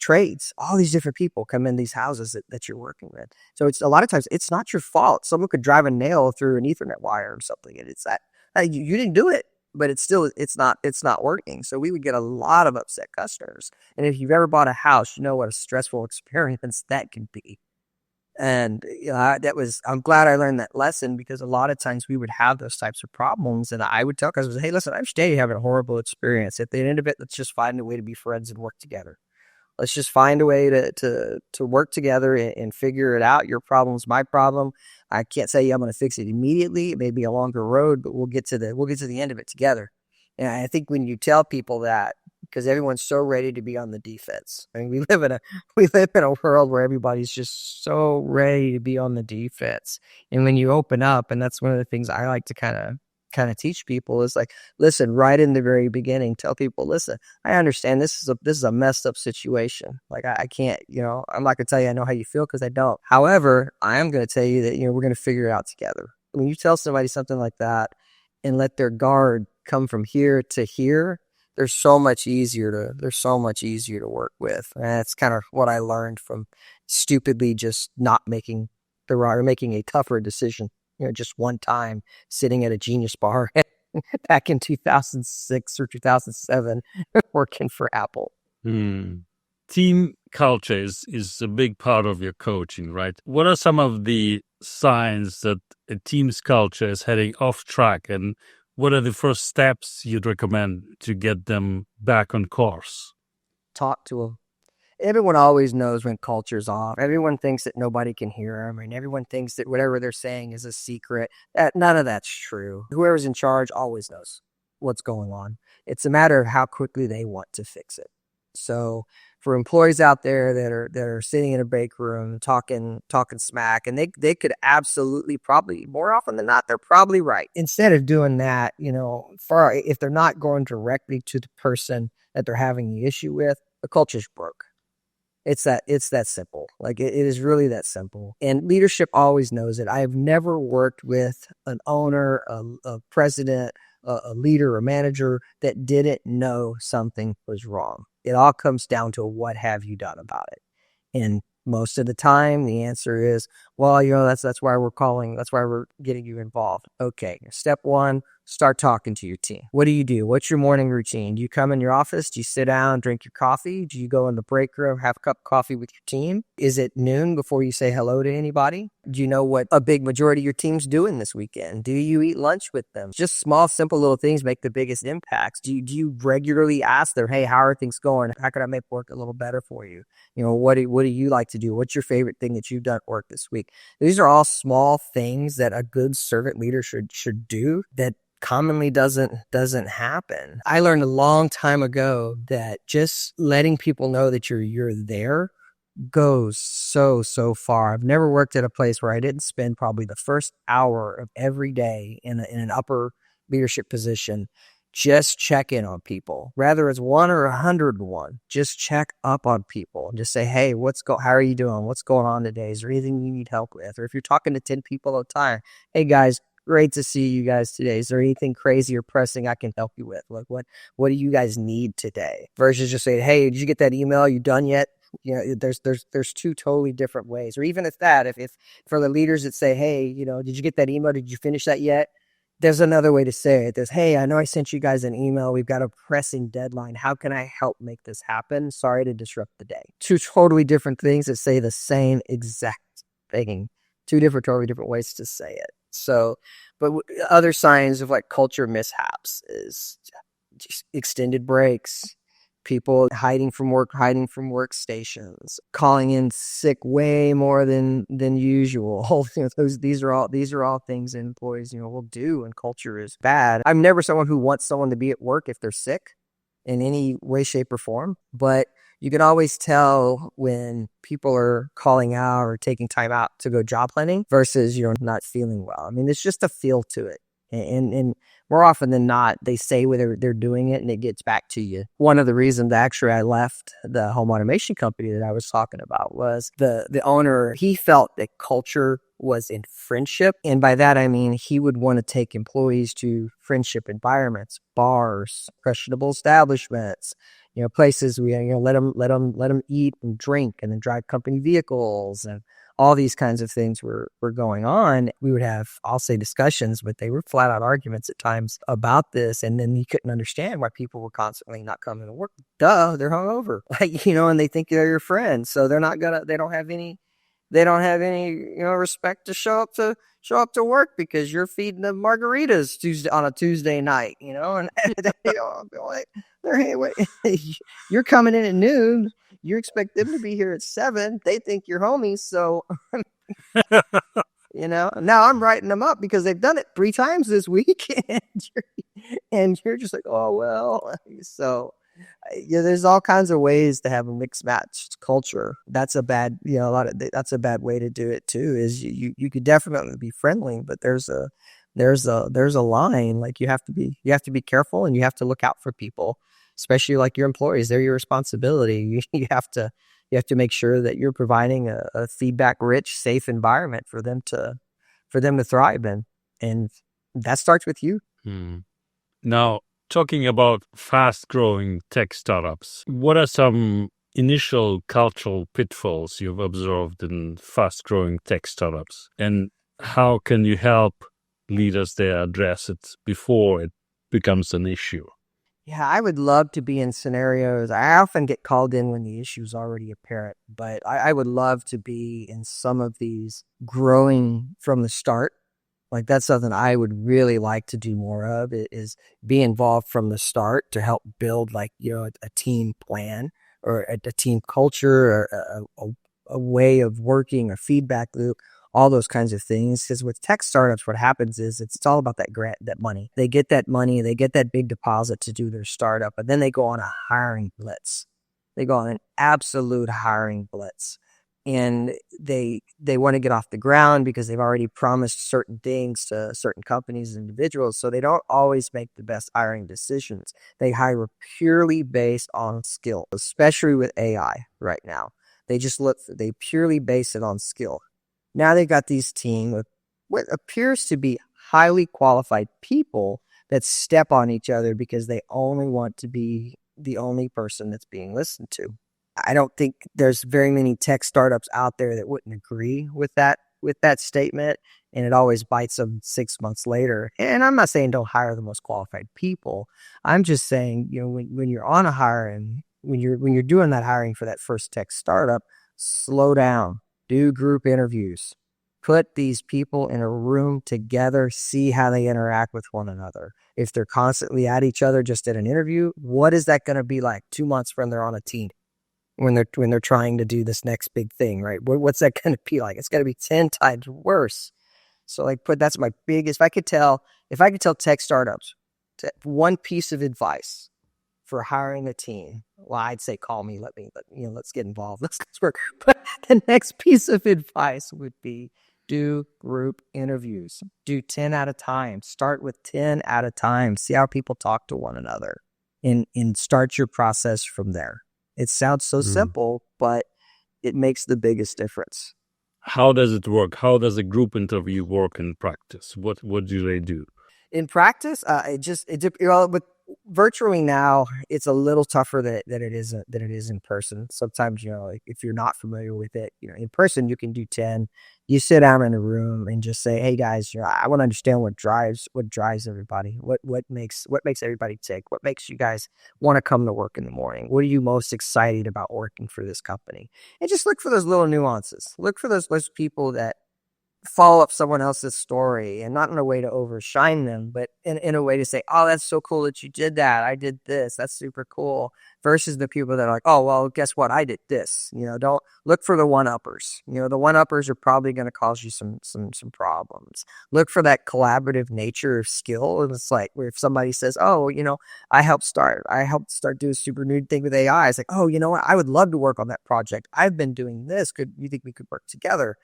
A: trades, all these different people come in these houses that you're working with. So it's a lot of times it's not your fault. Someone could drive a nail through an Ethernet wire or something, and it's that you didn't do it, but it's not working. So we would get a lot of upset customers. And if you've ever bought a house, you know what a stressful experience that can be. And I'm glad I learned that lesson, because a lot of times we would have those types of problems, and I would tell customers, hey, listen, I understand you're having a horrible experience. At the end of it, let's just find a way to be friends and work together. Let's just find a way to work together and figure it out. Your problem's my problem. I can't say I'm going to fix it immediately. It may be a longer road, but we'll get to the end of it together. And I think when you tell people that, because everyone's so ready to be on the defense. I mean, we live in a world where everybody's just so ready to be on the defense. And when you open up, and that's one of the things I like to kind of teach people, is like, listen, right in the very beginning, tell people, listen, I understand this is a messed up situation. Like I can't, I'm not gonna tell you I know how you feel, because I don't. However, I am gonna tell you that, we're gonna figure it out together. When you tell somebody something like that and let their guard come from here to here, they're so much easier to work with. And that's kind of what I learned from stupidly just not making a tougher decision, just one time sitting at a Genius Bar back in 2006 or 2007 working for Apple.
C: Team culture is a big part of your coaching, right? What are some of the signs that a team's culture is heading off track, and what are the first steps you'd recommend to get them back on course?
A: Talk to them. Everyone always knows when culture's off. Everyone thinks that nobody can hear them, and everyone thinks that whatever they're saying is a secret. None of that's true. Whoever's in charge always knows what's going on. It's a matter of how quickly they want to fix it. So for employees out there that are sitting in a break room talking smack, and they could absolutely, probably more often than not, they're probably right. Instead of doing that, if they're not going directly to the person that they're having the issue with, the culture's broke. It's that simple. Like it is really that simple. And leadership always knows it. I have never worked with an owner, a president, a leader, a manager that didn't know something was wrong. It all comes down to what have you done about it. And most of the time, the answer is, well, that's why we're calling. That's why we're getting you involved. Okay. Step one, start talking to your team. What do you do? What's your morning routine? Do you come in your office? Do you sit down, drink your coffee? Do you go in the break room, have a cup of coffee with your team? Is it noon before you say hello to anybody? Do you know what a big majority of your team's doing this weekend? Do you eat lunch with them? Just small, simple little things make the biggest impacts. Do you regularly ask them, hey, how are things going? How can I make work a little better for you? What do you like to do? What's your favorite thing that you've done at work this week? These are all small things that a good servant leader should do that commonly doesn't happen. I learned a long time ago that just letting people know that you're there goes so far. I've never worked at a place where I didn't spend probably the first hour of every day in an upper leadership position just check in on people. Rather it's 1 or 101, just check up on people and just say, hey, how are you doing? What's going on today? Is there anything you need help with? Or if you're talking to 10 people at a time, hey guys, great to see you guys today. Is there anything crazy or pressing I can help you with? Like what do you guys need today? Versus just saying, hey, did you get that email? You done yet? There's two totally different ways. Or even if for the leaders that say, hey, did you get that email? Did you finish that yet? There's another way to say it. There's, hey, I know I sent you guys an email. We've got a pressing deadline. How can I help make this happen? Sorry to disrupt the day. Two totally different things that say the same exact thing. Two totally different ways to say it. So, but other signs of like culture mishaps is just extended breaks, people hiding from workstations, calling in sick way more than usual. These are all things employees will do when culture is bad. I'm never someone who wants someone to be at work if they're sick in any way, shape, or form, but You can always tell when people are calling out or taking time out to go job hunting versus you're not feeling well. I mean, it's just a feel to it. And more often than not, they say whether they're doing it and it gets back to you. One of the reasons actually I left the home automation company that I was talking about was the owner, he felt that culture was in friendship. And by that, I mean, he would want to take employees to friendship environments, bars, questionable establishments, places where, let them eat and drink and then drive company vehicles, and all these kinds of things were going on. We would have, I'll say, discussions, but they were flat out arguments at times about this. And then he couldn't understand why people were constantly not coming to work. Duh, they're hungover, and they think they're your friends. So they don't have any respect to show up to work because you're feeding them margaritas on a Tuesday night, and you're coming in at noon. You expect them to be here at 7. They think you're homies. So, now I'm writing them up because they've done it 3 times this week. And you're just like, oh, well. So, there's all kinds of ways to have a mixed matched culture. That's a bad, that's a bad way to do it too, is you could definitely be friendly, but there's a line. Like you have to be careful, and you have to look out for people, especially like your employees. They're your responsibility. You have to make sure that you're providing a feedback rich, safe environment for them to thrive in. And that starts with you.
C: Now, talking about fast-growing tech startups, what are some initial cultural pitfalls you've observed in fast-growing tech startups? And how can you help leaders there address it before it becomes an issue?
A: Yeah, I would love to be in scenarios. I often get called in when the issue is already apparent, but I would love to be in some of these growing from the start. Like that's something I would really like to do more of, is be involved from the start to help build a team plan or a team culture or a way of working, a feedback loop, all those kinds of things. Because with tech startups, what happens is it's all about that grant, that money. They get that money, they get that big deposit to do their startup, and then they go on a hiring blitz. They go on an absolute hiring blitz. And they want to get off the ground because they've already promised certain things to certain companies and individuals. So they don't always make the best hiring decisions. They hire purely based on skill, especially with AI right now. They purely base it on skill. Now they've got these teams with what appears to be highly qualified people that step on each other because they only want to be the only person that's being listened to. I don't think there's very many tech startups out there that wouldn't agree with that statement, and it always bites them 6 months later. And I'm not saying don't hire the most qualified people. I'm just saying, when you're on a hiring, when you're doing that hiring for that first tech startup, slow down, do group interviews, put these people in a room together, see how they interact with one another. If they're constantly at each other just at an interview, what is that going to be like 2 months when they're on a team? When they're trying to do this next big thing, right? What's that going to be like? It's going to be 10 times worse. So that's my biggest. If I could tell tech startups one piece of advice for hiring a team, well, I'd say call me. Let's get involved. Let's work. But the next piece of advice would be do group interviews. Do 10 at a time. Start with 10 at a time. See how people talk to one another, and start your process from there. It sounds so simple, but it makes the biggest difference.
C: How does it work? How does a group interview work in practice? What do they do?
A: In practice, with virtually now, it's a little tougher than it is in person. Sometimes, if you're not familiar with it, in person you can do 10. You sit down in a room and just say, "Hey guys, I want to understand what drives everybody. What makes everybody tick? What makes you guys want to come to work in the morning? What are you most excited about working for this company?" And just look for those little nuances. Look for those people that follow up someone else's story, and not in a way to overshine them, but in a way to say, "Oh, that's so cool that you did that. I did this. That's super cool." versus the people that are like, oh, well, guess what? I did this. Don't look for the one-uppers. The one-uppers are probably going to cause you some problems. Look for that collaborative nature of skill. And it's like where if somebody says, oh, I helped start doing a super new thing with AI. It's like, oh, you know what? I would love to work on that project. I've been doing this. You think we could work together?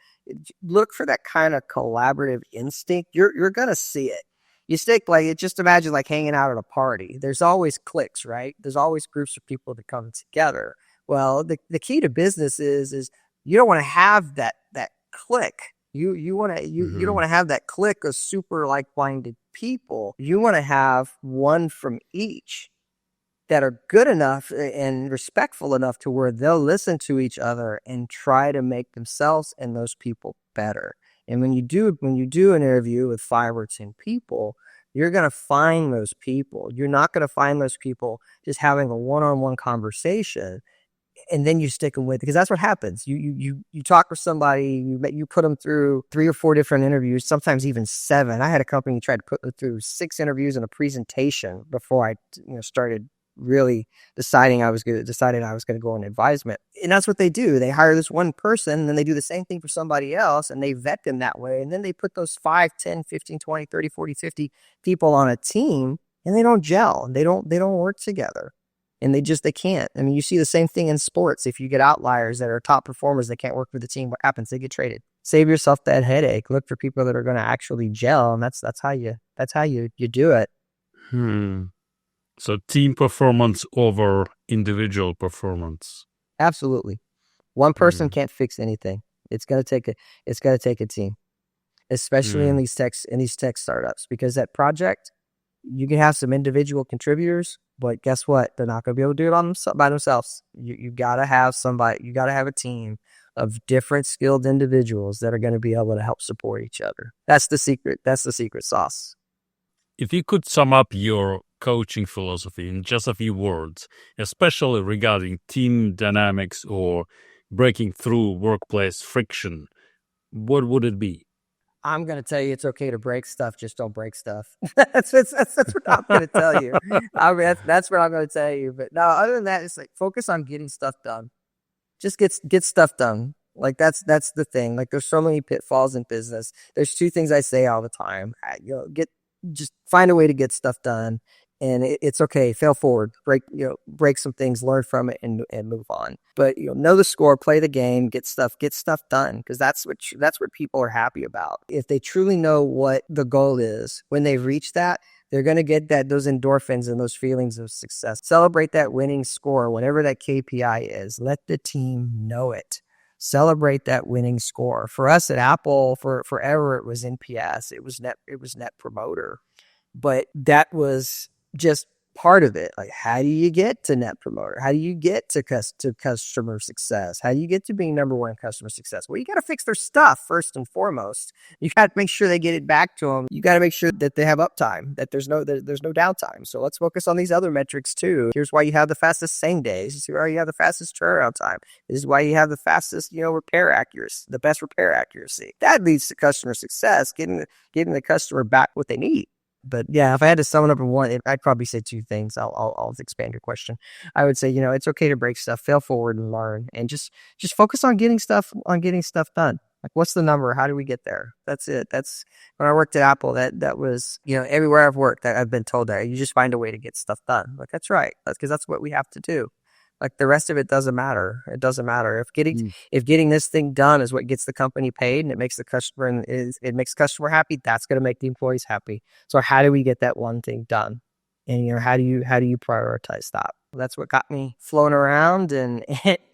A: Look for that kind of collaborative instinct. You're going to see it. You stick just imagine like hanging out at a party. There's always cliques, right? There's always groups of people that come together. Well, the key to business is you don't want to have that clique. You don't want to have that clique of super like-minded people. You want to have one from each that are good enough and respectful enough to where they'll listen to each other and try to make themselves and those people better. And when you do an interview with 5 or 10 people, you're going to find those people. You're not going to find those people just having a one-on-one conversation and then you stick them with, because that's what happens. You talk with somebody, you put them through 3 or 4 different interviews, sometimes even 7. I had a company try to put me through 6 interviews and a presentation before I started really deciding I was going to go on advisement. And that's what they do. They hire this one person and then they do the same thing for somebody else and they vet them that way. And then they put those 5, 10, 15, 20, 30, 40, 50 people on a team and they don't gel. They don't work together. And they can't. I mean, you see the same thing in sports. If you get outliers that are top performers that can't work with the team, what happens? They get traded. Save yourself that headache. Look for people that are going to actually gel. And that's how you do it.
C: So team performance over individual performance.
A: Absolutely. One person can't fix anything. It's gonna take a team, especially in these tech startups, because that project, you can have some individual contributors, but guess what? They're not gonna be able to do it by themselves. You gotta have somebody. You gotta have a team of different skilled individuals that are going to be able to help support each other. That's the secret. That's the secret sauce.
C: If you could sum up your coaching philosophy in just a few words, especially regarding team dynamics or breaking through workplace friction, what would it be?
A: I'm going to tell you it's okay to break stuff, just don't break stuff. that's what I'm going to tell you. I mean, that's what I'm going to tell you. But no, other than that, it's like focus on getting stuff done. Just get stuff done. Like that's the thing. Like there's so many pitfalls in business. There's 2 things I say all the time. Just find a way to get stuff done. And it's okay. Fail forward, break some things, learn from it, and move on. But know the score, play the game, get stuff done, because that's what people are happy about. If they truly know what the goal is, when they reach that, they're going to get those endorphins and those feelings of success. Celebrate that winning score, whatever that KPI is. Let the team know it. Celebrate that winning score. For us at Apple, forever it was NPS. It was net promoter, but that was just part of it. Like, how do you get to net promoter? How do you get to customer success? How do you get to being number 1 in customer success? Well, you got to fix their stuff first and foremost. You got to make sure they get it back to them. You got to make sure that they have uptime, that there's no downtime. So let's focus on these other metrics too. Here's why you have the fastest same days. This is why you have the fastest turnaround time. This is why you have the fastest, repair accuracy, the best repair accuracy. That leads to customer success, getting the customer back what they need. But yeah, if I had to sum it up in one, I'd probably say 2 things. I'll expand your question. I would say, it's okay to break stuff, fail forward and learn, and just focus on getting stuff done. Like, what's the number? How do we get there? That's it. That's when I worked at Apple. That was, everywhere I've worked, I've been told that you just find a way to get stuff done. Like, that's right. That's because that's what we have to do. Like, the rest of it doesn't matter. It doesn't matter if getting this thing done is what gets the company paid and it makes the customer customer happy. That's going to make the employees happy. So how do we get that one thing done? And how do you prioritize that? That's what got me flown around and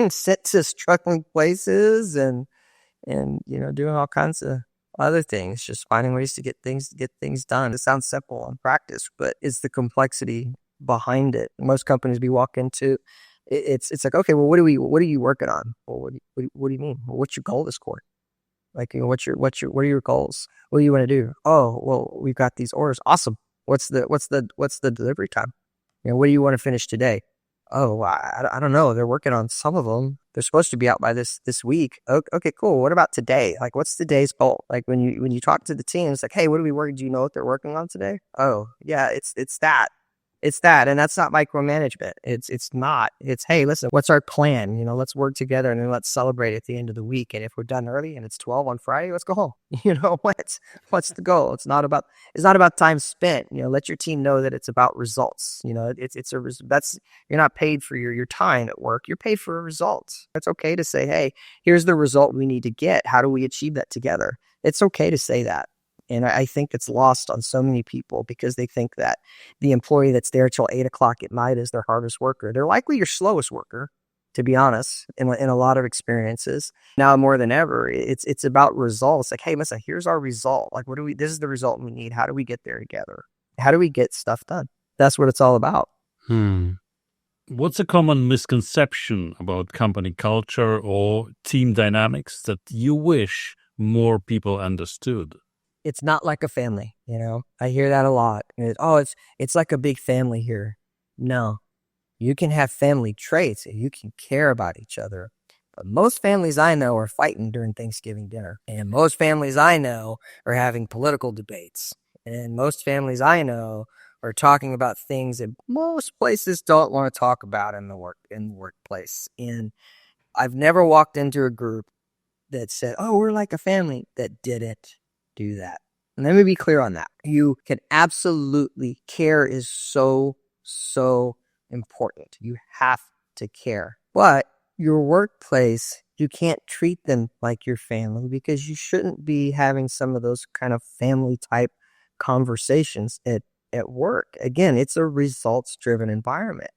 A: sent to struggling places and doing all kinds of other things. Just finding ways to get things done. It sounds simple in practice, but it's the complexity behind it. Most companies we walk into, it's like, okay, well, what are you working on? Well, what do you mean? Well, what's your goal this quarter? Like, what are your goals? What do you want to do? Oh, well, we've got these orders. Awesome. What's the delivery time? What do you want to finish today? Oh, I don't know. They're working on some of them. They're supposed to be out by this week. Okay, cool. What about today? Like, what's today's goal? Like, when you talk to the team, it's like, hey, what are we working? Do you know what they're working on today? Oh, yeah, it's that. It's that, and that's not micromanagement. It's not. It's, hey, listen, what's our plan? You know, let's work together and then let's celebrate at the end of the week. And if we're done early and it's 12 on Friday, let's go home. You know, what's the goal? It's not about time spent. You know, let your team know that it's about results. You know, you're not paid for your time at work. You're paid for results. It's okay to say, hey, here's the result we need to get. How do we achieve that together? It's okay to say that. And I think it's lost on so many people because they think that the employee that's there till 8 o'clock at night is their hardest worker. They're likely your slowest worker, to be honest, in a lot of experiences. Now more than ever, it's about results. Like, hey, listen, here's our result. Like, this is the result we need. How do we get there together? How do we get stuff done? That's what it's all about.
C: What's a common misconception about company culture or team dynamics that you wish more people understood?
A: It's not like a family, you know? I hear that a lot. It's like a big family here. No, you can have family traits and you can care about each other. But most families I know are fighting during Thanksgiving dinner. And most families I know are having political debates. And most families I know are talking about things that most places don't want to talk about in the workplace. And I've never walked into a group that said, oh, we're like a family, that didn't do that. And let me be clear on that. You can absolutely care is so important. You have to care. But your workplace, you can't treat them like your family because you shouldn't be having some of those kind of family type conversations at work. Again, it's a results driven environment.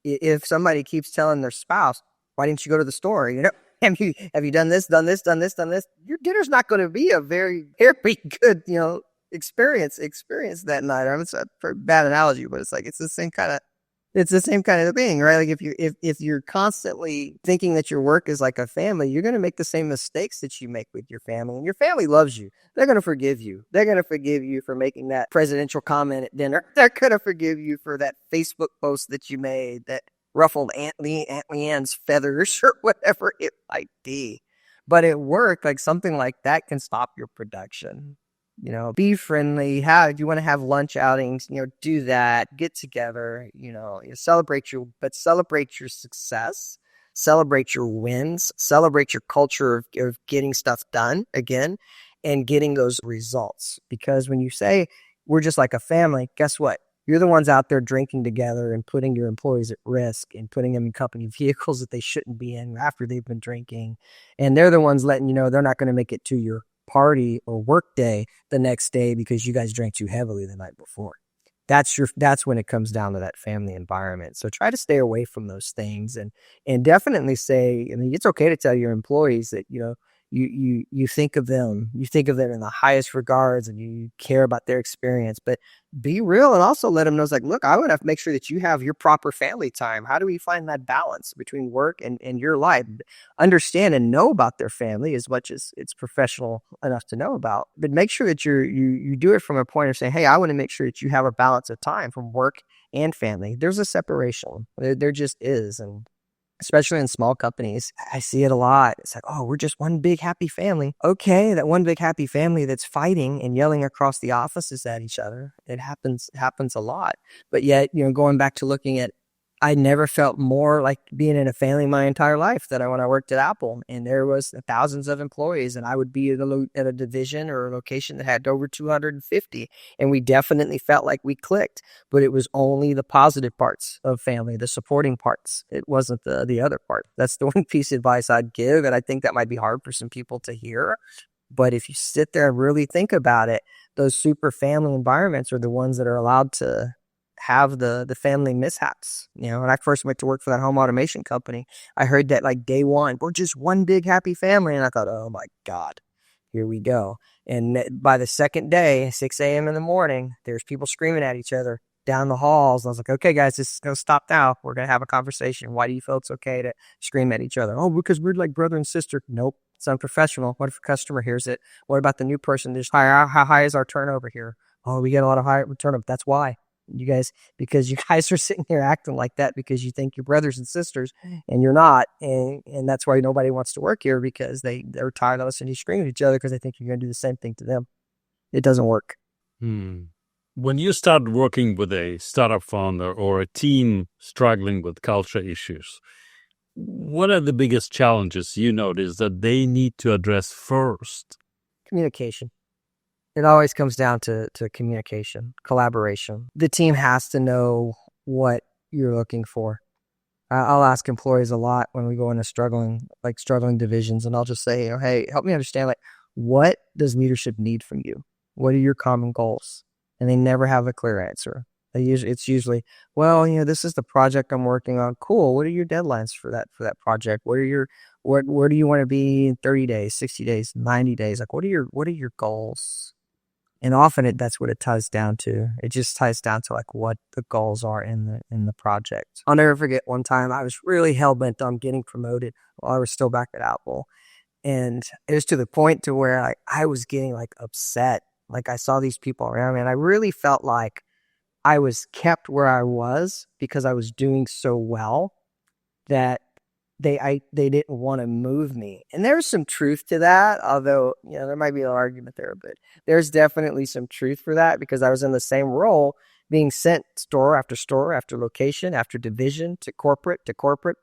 A: If somebody keeps telling their spouse, why didn't you go to the store? You know, have you done this? Your dinner's not going to be a very good, you know, experience that night. I mean, it's a pretty bad analogy, but it's like it's the same kind of thing, right? Like if you're constantly thinking that your work is like a family, you're going to make the same mistakes that you make with your family. And your family loves you. They're going to forgive you. They're going to forgive you for making that presidential comment at dinner. They're going to forgive you for that Facebook post that you made that ruffled Aunt Leanne's feathers or whatever it might be. But at work, like something like that can stop your production. You know, be friendly. If you want to have lunch outings, you know, do that. Get together. You know, celebrate your success. Celebrate your wins. Celebrate your culture of getting stuff done again, and getting those results. Because when you say we're just like a family, guess what? You're the ones out there drinking together and putting your employees at risk and putting them in company vehicles that they shouldn't be in after they've been drinking. And they're the ones letting you know they're not going to make it to your party or work day the next day because you guys drank too heavily the night before. That's when it comes down to that family environment. So try to stay away from those things and definitely say, I mean, it's okay to tell your employees that, you know, you think of them in the highest regards and you care about their experience, but be real and also let them know, it's like, look, I would have to make sure that you have your proper family time. How do we find that balance between work and your life? Understand and know about their family as much as it's professional enough to know about, but make sure that you do it from a point of saying, hey, I want to make sure that you have a balance of time from work and family. There's a separation. There just is. And especially in small companies, I see it a lot. It's like, oh, we're just one big happy family. Okay, that one big happy family that's fighting and yelling across the offices at each other. It happens a lot. But yet, you know, going back to looking at, I never felt more like being in a family my entire life than when I worked at Apple. And there was thousands of employees, and I would be at a division or a location that had over 250. And we definitely felt like we clicked, but it was only the positive parts of family, the supporting parts. It wasn't the other part. That's the one piece of advice I'd give. And I think that might be hard for some people to hear. But if you sit there and really think about it, those super family environments are the ones that are allowed to have the family mishaps. You know, when I first went to work for that home automation company, I heard that like day one, we're just one big happy family. And I thought, oh my God, here we go. And by the second day, 6 a.m. in the morning, there's people screaming at each other down the halls. And I was like, okay, guys, this is going to stop now. We're going to have a conversation. Why do you feel it's okay to scream at each other? Oh, because we're like brother and sister. Nope. It's unprofessional. What if a customer hears it? What about the new person? How high is our turnover here? Oh, we get a lot of high turnover. That's why. Because you guys are sitting here acting like that because you think you're brothers and sisters and you're not. And that's why nobody wants to work here, because they're tired of listening to you scream at each other because they think you're going to do the same thing to them. It doesn't work.
C: When you start working with a startup founder or a team struggling with culture issues, what are the biggest challenges you notice that they need to address first?
A: Communication. It always comes down to communication, collaboration. The team has to know what you're looking for. I'll ask employees a lot when we go into struggling divisions, and I'll just say, hey, help me understand, like, what does leadership need from you? What are your common goals? And they never have a clear answer. It's usually, well, this is the project I'm working on. Cool. What are your deadlines for that project? Where do you want to be in 30 days, 60 days, 90 days? Like, what are your goals? And often that's what it ties down to. It just ties down to like what the goals are in the project. I'll never forget one time I was really hell-bent on getting promoted while I was still back at Apple. And it was to the point to where I was getting like upset. Like I saw these people around me and I really felt like I was kept where I was because I was doing so well that they didn't want to move me. And there's some truth to that, although, there might be an argument there, but there's definitely some truth for that because I was in the same role being sent store after location, after division, to corporate,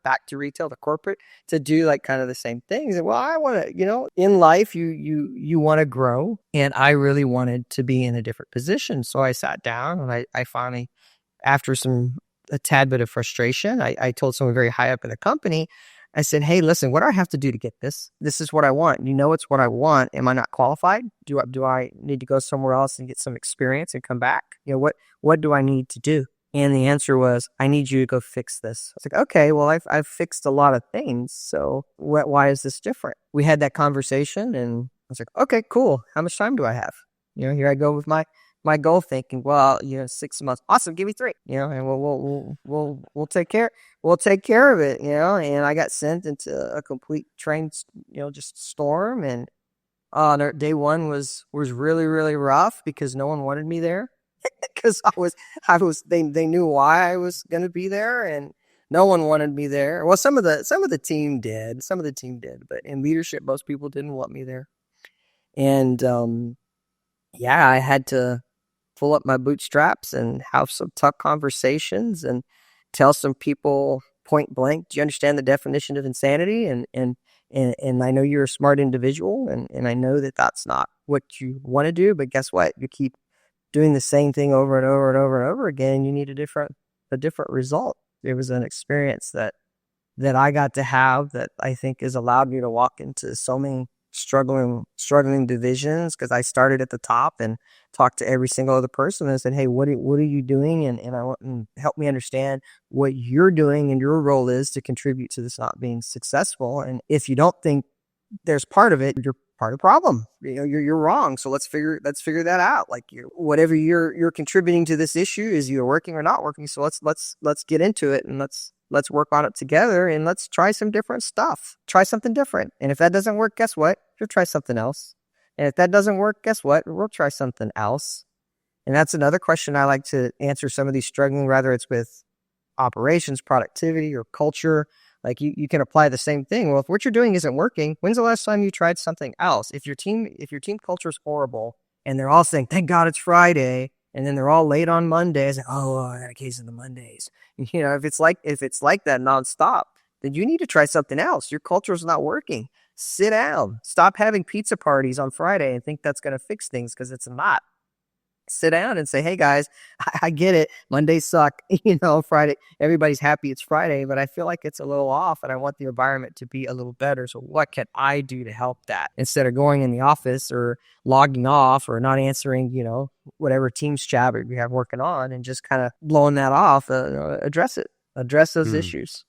A: back to retail, to corporate, to do like kind of the same things. And well, I want to, in life, you want to grow. And I really wanted to be in a different position. So I sat down and I finally, after a tad bit of frustration, I told someone very high up in the company, I said, hey, listen, what do I have to do to get this? This is what I want. It's what I want. Am I not qualified? Do I need to go somewhere else and get some experience and come back? What do I need to do? And the answer was, I need you to go fix this. I was like, okay, well, I've fixed a lot of things. So why is this different? We had that conversation and I was like, okay, cool. How much time do I have? Here I go with my goal thinking, well, 6 months. Awesome. Give me 3, and we'll take care. We'll take care of it, and I got sent into a complete train, just storm. And day one was really, really rough because no one wanted me there because they knew why I was going to be there and no one wanted me there. Well, some of the team did, but in leadership, most people didn't want me there. And, I had to pull up my bootstraps and have some tough conversations and tell some people point blank, do you understand the definition of insanity? And I know you're a smart individual and I know that that's not what you want to do, but guess what? You keep doing the same thing over and over and over and over again, and you need a different result. It was an experience that I got to have that I think has allowed me to walk into so many struggling divisions because I started at the top and talked to every single other person and said, hey, what are you doing? And I want to help me understand what you're doing and your role is to contribute to this not being successful. And if you don't think there's part of it, you're part of the problem. You're wrong. So let's figure that out. Like whatever you're contributing to this issue is either working or not working. So let's get into it and let's work on it together and let's try some different stuff. Try something different. And if that doesn't work, guess what? You'll try something else. And if that doesn't work, guess what? We'll try something else. And that's another question I like to answer some of these struggling, whether it's with operations, productivity, or culture. Like you can apply the same thing. Well, if what you're doing isn't working, when's the last time you tried something else? If your team culture is horrible and they're all saying, thank God it's Friday, and then they're all late on Mondays, like, oh, I got a case of the Mondays. If it's like that nonstop, then you need to try something else. Your culture is not working. Sit down. Stop having pizza parties on Friday and think that's going to fix things because it's not. Sit down and say, hey guys, I get it. Mondays suck. Friday, everybody's happy it's Friday, but I feel like it's a little off and I want the environment to be a little better. So what can I do to help that? Instead of going in the office or logging off or not answering, whatever Teams chat we have working on and just kind of blowing that off, address those issues.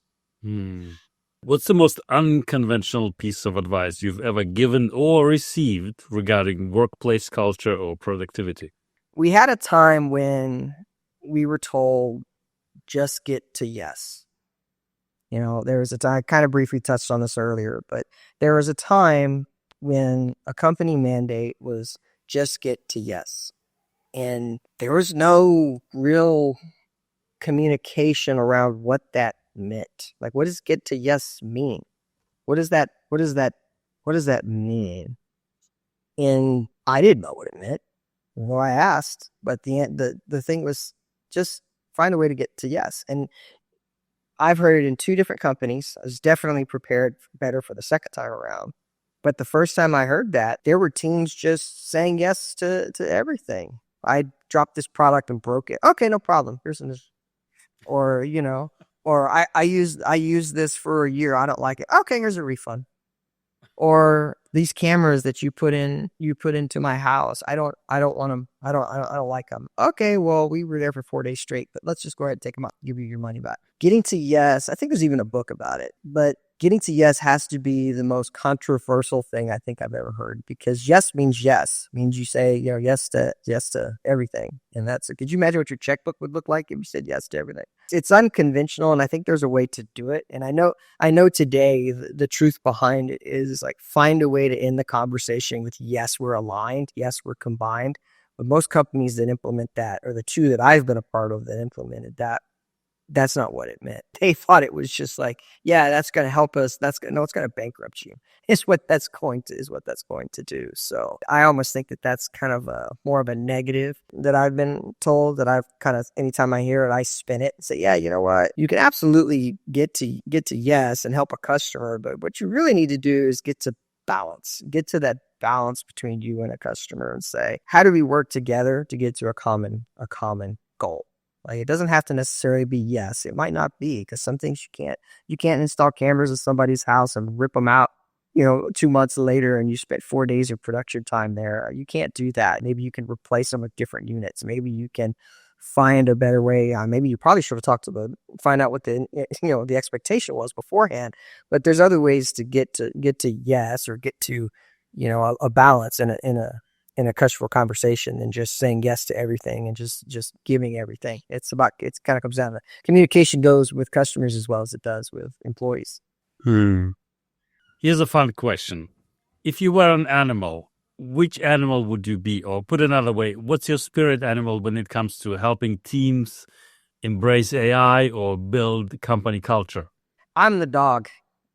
C: What's the most unconventional piece of advice you've ever given or received regarding workplace culture or productivity?
A: We had a time when we were told, just get to yes. There was a time, I kind of briefly touched on this earlier, but there was a time when a company mandate was just get to yes. And there was no real communication around what that meant. Like, what does get to yes mean? What does that mean? And I didn't know what it meant. Well, I asked, but the thing was just find a way to get to yes. And I've heard it in 2 different companies. I was definitely prepared better for the second time around. But the first time I heard that, there were teams just saying yes to everything. I dropped this product and broke it. Okay, no problem. Here's an, or or I used this for a year. I don't like it. Okay, here's a refund. Or these cameras that you put into my house. I don't want them. I don't like them. Okay, well, we were there for 4 days straight, but let's just go ahead and take them out, give you your money back. Getting to yes, I think there's even a book about it, but getting to yes has to be the most controversial thing I think I've ever heard, because yes means yes. It means you say, yes to everything. And could you imagine what your checkbook would look like if you said yes to everything? It's unconventional, and I think there's a way to do it. And I know today the truth behind it is like, find a way to end the conversation with yes, we're aligned, yes, we're combined. But most companies that implement that, or the 2 that I've been a part of that implemented that, that's not what it meant. They thought it was just like, yeah, that's going to help us. It's going to bankrupt you. Is what that's going to do. So I almost think that that's kind of more of a negative that I've been told, that I've kind of, anytime I hear it, I spin it and say, yeah, you know what? You can absolutely get to yes and help a customer, but what you really need to do is get to that balance between you and a customer, and say, how do we work together to get to a common goal? Like, it doesn't have to necessarily be yes. It might not be, because some things you can't install cameras in somebody's house and rip them out, 2 months later, and you spent 4 days of production time there. You can't do that. Maybe you can replace them with different units. Maybe you can find a better way. Maybe you probably should have find out what the expectation was beforehand. But there's other ways to get to yes, or get to, a balance in a customer conversation than just saying yes to everything and just giving everything. It kind of comes down to communication goes with customers as well as it does with employees.
C: Here's a fun question. If you were an animal, which animal would you be? Or put another way, what's your spirit animal when it comes to helping teams embrace AI or build company culture?
A: I'm the dog.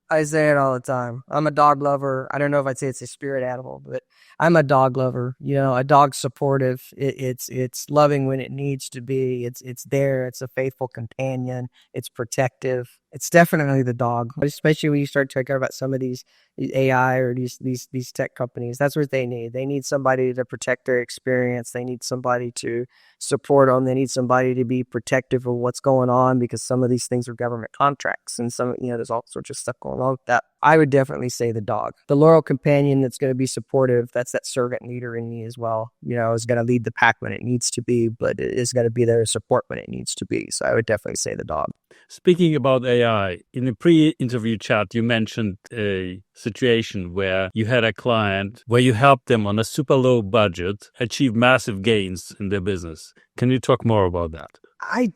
A: I say it all the time. I'm a dog lover. I don't know if I'd say it's a spirit animal, but I'm a dog lover. A dog's supportive. It's loving when it needs to be. It's there. It's a faithful companion. It's protective. It's definitely the dog, especially when you start talking about some of these AI or these tech companies. That's what they need. They need somebody to protect their experience. They need somebody to support them. They need somebody to be protective of what's going on, because some of these things are government contracts, and there's all sorts of stuff going on with that. I would definitely say the dog, the loyal companion that's going to be supportive. That's that servant leader in me as well. Is going to lead the pack when it needs to be, but it is going to be there to support when it needs to be. So I would definitely say the dog.
C: Speaking about AI, in a pre-interview chat, you mentioned a situation where you had a client where you helped them on a super low budget achieve massive gains in their business. Can you talk more about that?
A: I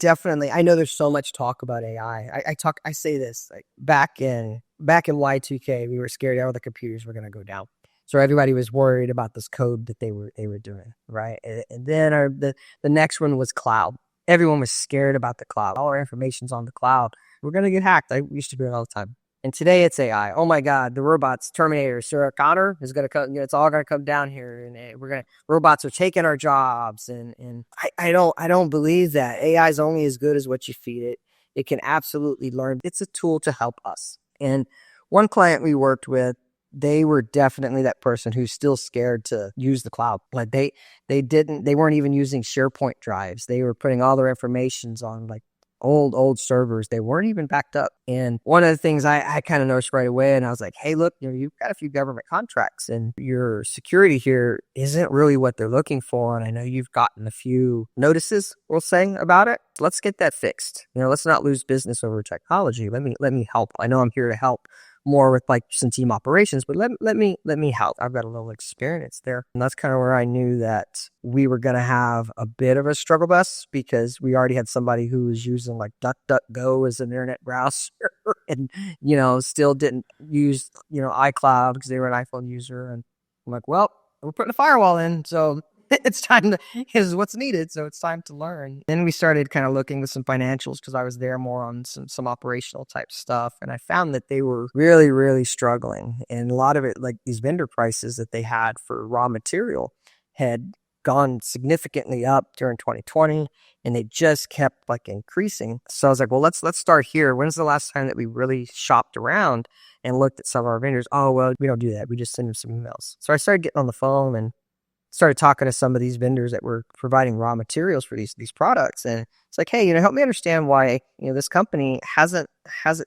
A: know there's so much talk about AI. I say this, like, back in Y2K, we were scared all the computers were going to go down. So everybody was worried about this code that they were doing, right? And then the next one was cloud. Everyone was scared about the cloud. All our information's on the cloud. We're going to get hacked. I used to do it all the time. And today it's AI. Oh my God, the robots, Terminator, Sarah Connor is going to come. It's all going to come down here, and robots are taking our jobs. And I don't believe that. AI is only as good as what you feed it. It can absolutely learn. It's a tool to help us. And one client we worked with, they were definitely that person who's still scared to use the cloud. Like they weren't even using SharePoint drives. They were putting all their informations on like old servers. They weren't even backed up. And one of the things I kind of noticed right away, and I was like, hey, look, you've got a few government contracts, and your security here isn't really what they're looking for. And I know you've gotten a few notices, we'll say, about it. Let's get that fixed. Let's not lose business over technology. Let me help. I know I'm here to help more with like some team operations, but let me help. I've got a little experience there. And that's kind of where I knew that we were going to have a bit of a struggle bus, because we already had somebody who was using like DuckDuckGo as an internet browser and, still didn't use, iCloud because they were an iPhone user. And I'm like, well, we're putting a firewall in. So it's time is what's needed. So it's time to learn. Then we started kind of looking with some financials, because I was there more on some operational type stuff. And I found that they were really, really struggling. And a lot of it, like these vendor prices that they had for raw material, had gone significantly up during 2020, and they just kept like increasing. So I was like, well, let's start here. When's the last time that we really shopped around and looked at some of our vendors? Oh, well, we don't do that. We just send them some emails. So I started getting on the phone and started talking to some of these vendors that were providing raw materials for these products. And it's like, hey, help me understand why, this company hasn't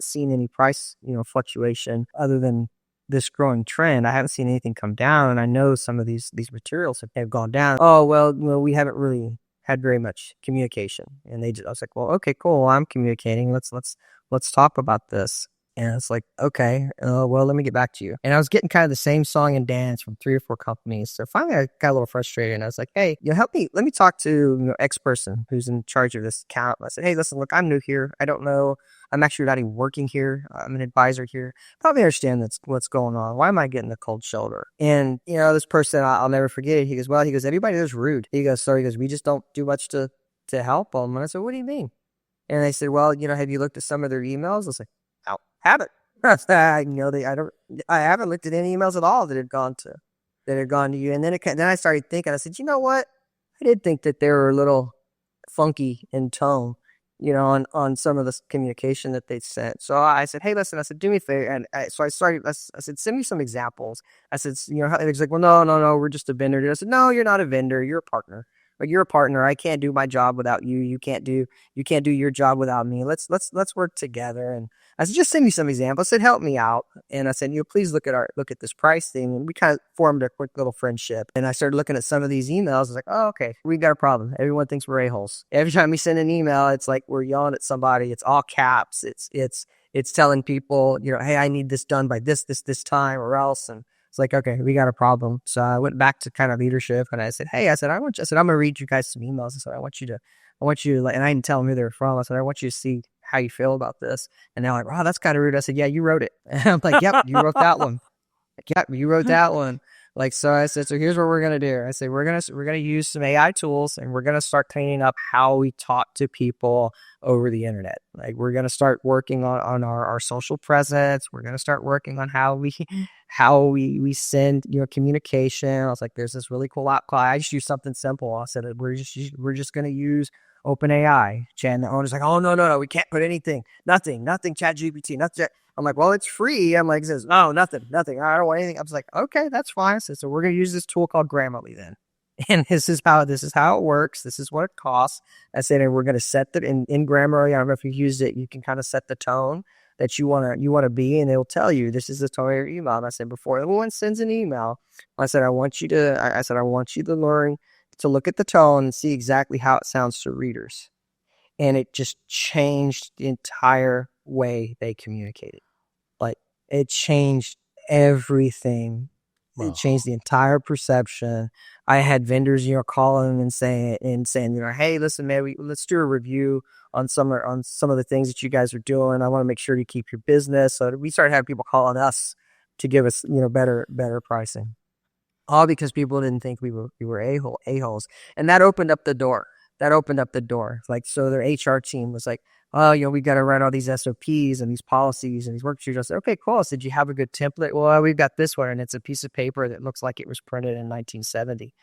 A: seen any price, fluctuation other than this growing trend. I haven't seen anything come down. And I know some of these materials have gone down. Oh, well, we haven't really had very much communication. And I was like, well, okay, cool. I'm communicating. Let's talk about this. And it's like, okay, well, let me get back to you. And I was getting kind of the same song and dance from 3 or 4 companies. So finally I got a little frustrated and I was like, hey, help me. Let me talk to X person who's in charge of this account. And I said, hey, listen, look, I'm new here. I don't know. I'm actually not even working here. I'm an advisor here. Probably understand what's going on. Why am I getting the cold shoulder? And, this person, I'll never forget it. He goes, everybody is rude. He goes, we just don't do much to help them. And I said, what do you mean? And they said, well, have you looked at some of their emails? I was like, haven't. I haven't looked at any emails at all that had gone to you. And then I started thinking. I said, you know what? I did think that they were a little funky in tone, on some of the communication that they sent. So I said, hey, listen. I said, do me a favor. And I said, send me some examples. I said, he's like, well, no, we're just a vendor. I said, no, you're not a vendor. You're a partner. But you're a partner. I can't do my job without you. You can't do your job without me. Let's work together. And I said, just send me some examples. I said, help me out. And I said, please look at this price thing. And we kind of formed a quick little friendship. And I started looking at some of these emails. I was like, oh, okay, we got a problem. Everyone thinks we're a-holes. Every time we send an email, it's like we're yelling at somebody. It's all caps. It's telling people, hey, I need this done by this time or else. And it's like, okay, we got a problem. So I went back to kind of leadership and I said, hey, I'm going to read you guys some emails. I said, I want you to, and I didn't tell them who they were from. I said, I want you to see how you feel about this. And they're like, wow, that's kind of rude. I said, yeah, you wrote it. And I'm like, yep, you wrote that one. Like, yep, you wrote that one. Like, so I said, so here's what we're going to do. I said, we're going to use some AI tools and we're going to start cleaning up how we talk to people over the internet. Like, we're going to start working on our social presence. We're going to start working on how we send, communication. I was like, there's this really cool app. I just use something simple. I said, we're just going to use OpenAI. And the owner's like, oh, no, we can't put nothing, ChatGPT, nothing. I'm like, well, it's free. I'm like, he says, no, nothing. I don't want anything. I was like, okay, that's fine. I said, so we're going to use this tool called Grammarly then. And this is how it works. This is what it costs. I said, and we're going to set that in Grammarly. I don't know if you used it. You can kind of set the tone that you want to be, and it'll tell you this is the tone of your email. And I said, before everyone sends an email, I said, I want you to learn to look at the tone and see exactly how it sounds to readers. And it just changed the entire way they communicated. Like, it changed everything. Wow. It changed the entire perception. I had vendors, calling and saying, hey, listen, man, let's do a review on some of the things that you guys are doing. I want to make sure to keep your business. So we started having people calling us to give us, better pricing. All because people didn't think we were a-holes. And that opened up the door. Like, so their HR team was like, oh, we got to write all these SOPs and these policies and these worksheets. I said, okay, cool. I said, do you have a good template? Well, we've got this one, and it's a piece of paper that looks like it was printed in 1970.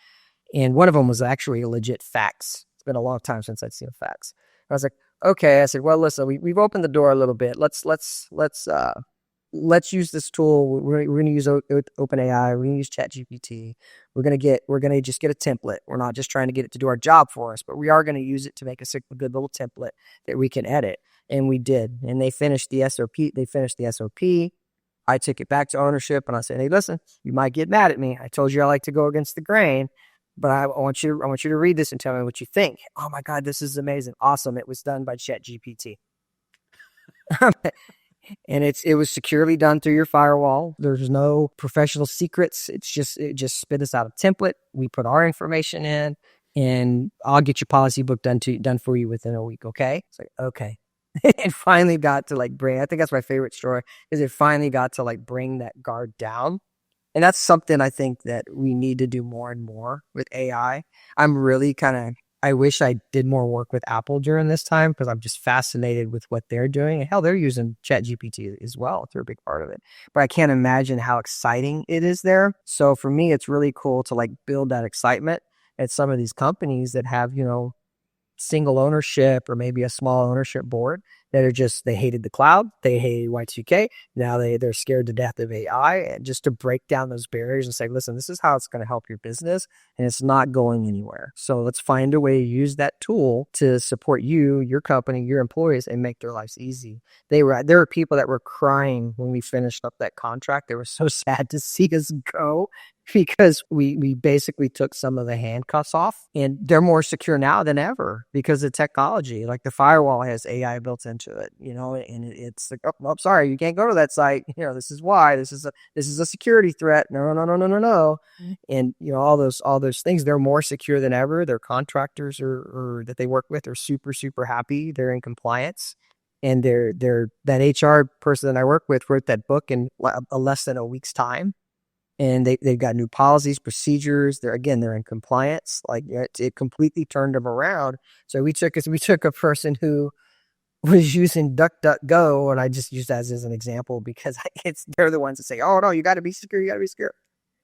A: And one of them was actually a legit fax. It's been a long time since I'd seen a fax. I was like, okay. I said, well, listen, we've opened the door a little bit. Let's use this tool. We're going to use OpenAI. We're going to use ChatGPT. We're going to just get a template. We're not just trying to get it to do our job for us, but we are going to use it to make a good little template that we can edit. And we did. And they finished the SOP. I took it back to ownership and I said, hey, listen, you might get mad at me. I told you I like to go against the grain, but I want you to read this and tell me what you think. Oh my God, this is amazing. Awesome. It was done by ChatGPT. And it was securely done through your firewall. There's no professional secrets. It just spit us out a template. We put our information in, and I'll get your policy book done for you within a week. Okay? It's like, okay. It finally got to I think that's my favorite story, is it finally got to bring that guard down. And that's something I think that we need to do more and more with AI. I'm really I wish I did more work with Apple during this time, because I'm just fascinated with what they're doing. And hell, they're using ChatGPT as well. They're a big part of it. But I can't imagine how exciting it is there. So for me, it's really cool to build that excitement at some of these companies that have, single ownership or maybe a small ownership board that are just, they hated the cloud, they hated Y2K. Now they're scared to death of AI, and just to break down those barriers and say, listen, this is how it's going to help your business and it's not going anywhere. So let's find a way to use that tool to support you, your company, your employees, and make their lives easy. There were people that were crying when we finished up that contract. They were so sad to see us go, because we basically took some of the handcuffs off, and they're more secure now than ever because of technology. Like the firewall has AI built into it, and it's like, oh, sorry, you can't go to that site. This is why this is a security threat. No. And all those things, they're more secure than ever. Their contractors or that they work with are super, super happy. They're in compliance. And that HR person that I work with wrote that book in less than a week's time. And they've got new policies, procedures. They're in compliance. Like it completely turned them around. So we took a person who was using DuckDuckGo, and I just use that as an example because they're the ones that say, "Oh no, you got to be secure, you got to be secure,"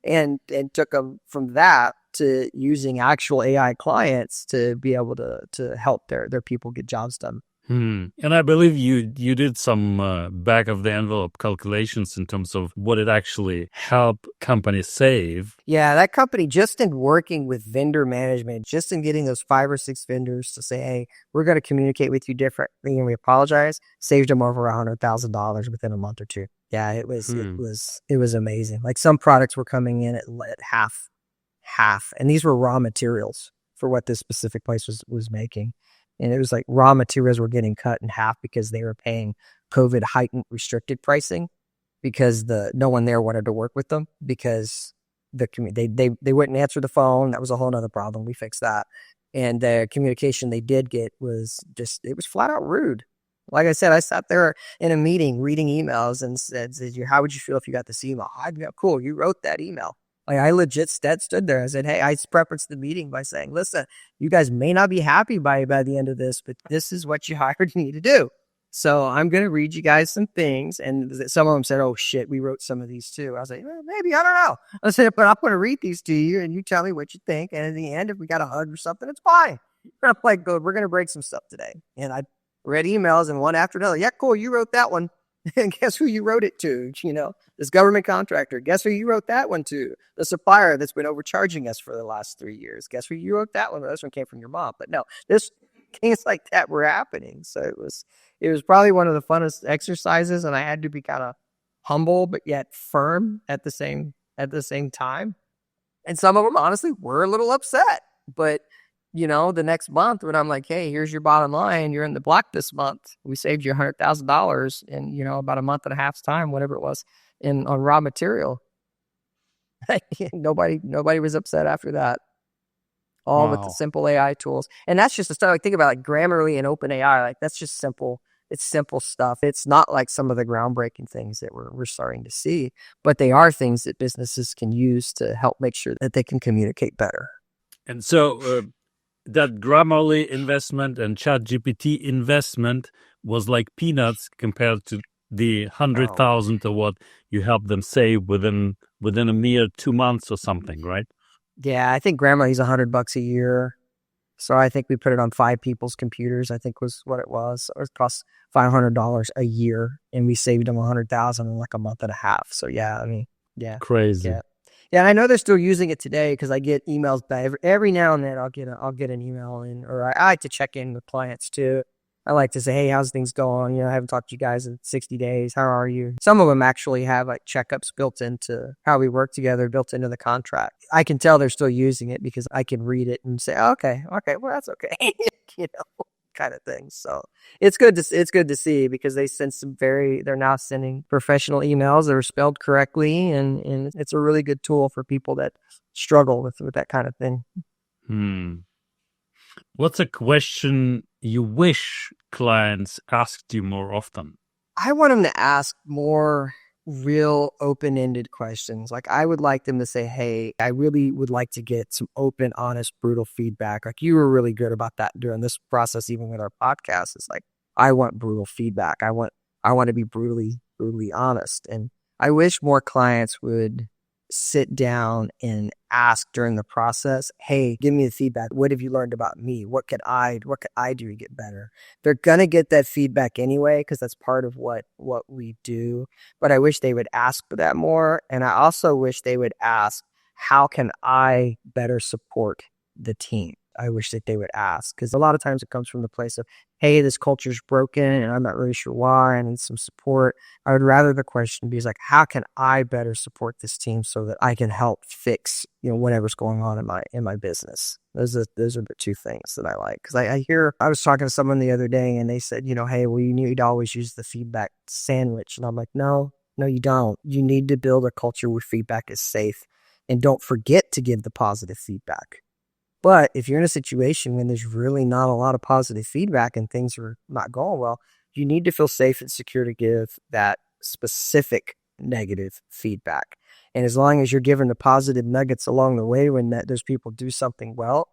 A: and took them from that to using actual AI clients to be able to help their people get jobs done.
C: And I believe you did some back of the envelope calculations in terms of what it actually helped companies save.
A: Yeah, that company, just in working with vendor management, just in getting those 5 or 6 vendors to say, hey, we're going to communicate with you differently and we apologize, saved them over $100,000 within a month or two. Yeah, it was amazing. Like some products were coming in at half, and these were raw materials for what this specific place was making. And it was like raw materials were getting cut in half because they were paying COVID heightened restricted pricing because no one there wanted to work with them because they wouldn't answer the phone. That was a whole nother problem. We fixed that. And the communication they did get was it was flat out rude. Like I said, I sat there in a meeting reading emails and said, how would you feel if you got this email? I'd be cool. You wrote that email. Like I legit stood there. I said, hey, I prefaced the meeting by saying, listen, you guys may not be happy by the end of this, but this is what you hired me to do. So I'm going to read you guys some things. And some of them said, oh shit, we wrote some of these too. I was like, well, maybe, I don't know. I said, but I'm going to read these to you and you tell me what you think. And in the end, if we got a hug or something, it's fine. I'm like, good, we're going to break some stuff today. And I read emails and one after another. Yeah, cool. You wrote that one. And guess who you wrote it to? This government contractor. Guess who you wrote that one to? The supplier that's been overcharging us for the last 3 years. Guess who you wrote that one? Well, this one came from your mom. But no, things like that were happening. So it was probably one of the funnest exercises, and I had to be kind of humble but yet firm at the same time. And some of them honestly were a little upset, but the next month when I'm like, hey, here's your bottom line, you're in the black this month. We saved you $100,000 in, about a month and a half's time, whatever it was, on raw material. Nobody was upset after that. All with the simple AI tools. And that's just the stuff I think about, like Grammarly and OpenAI. Like that's just simple. It's simple stuff. It's not like some of the groundbreaking things that we're starting to see, but they are things that businesses can use to help make sure that they can communicate better.
C: And so that Grammarly investment and ChatGPT investment was like peanuts compared to the 100,000 or what you helped them save within a mere 2 months or something, right?
A: Yeah, I think Grammarly's $100 a year. So I think we put it on 5 people's computers, I think was what it was. It cost $500 a year, and we saved them $100,000 in like a month and a half. So yeah, I mean, yeah.
C: Crazy.
A: Yeah, and I know they're still using it today because I get emails back every now and then. I'll get an email in, or I like to check in with clients too. I like to say, hey, how's things going? I haven't talked to you guys in 60 days. How are you? Some of them actually have like checkups built into how we work together, built into the contract. I can tell they're still using it because I can read it and say, oh, okay, well, that's okay, kind of thing. So it's good to see because they send they're now sending professional emails that are spelled correctly, and it's a really good tool for people that struggle with that kind of thing.
C: What's a question you wish clients asked you more often?
A: I want them to ask more real open-ended questions. Like I would like them to say, hey, I really would like to get some open, honest, brutal feedback. Like you were really good about that during this process, even with our podcast. It's like, I want brutal feedback. I want to be brutally honest. And I wish more clients would sit down and ask during the process, hey, give me the feedback. What have you learned about me? What could I do to get better? They're going to get that feedback anyway, because that's part of what we do. But I wish they would ask for that more. And I also wish they would ask, how can I better support the team? I wish that they would ask, because a lot of times it comes from the place of, hey, this culture's broken and I'm not really sure why. I need some support. I would rather the question be like, how can I better support this team so that I can help fix, whatever's going on in my business. Those are the two things that I like. Because I was talking to someone the other day and they said, hey, well, you need to always use the feedback sandwich. And I'm like, no, you don't. You need to build a culture where feedback is safe, and don't forget to give the positive feedback. But if you're in a situation when there's really not a lot of positive feedback and things are not going well, you need to feel safe and secure to give that specific negative feedback. And as long as you're giving the positive nuggets along the way when those people do something well,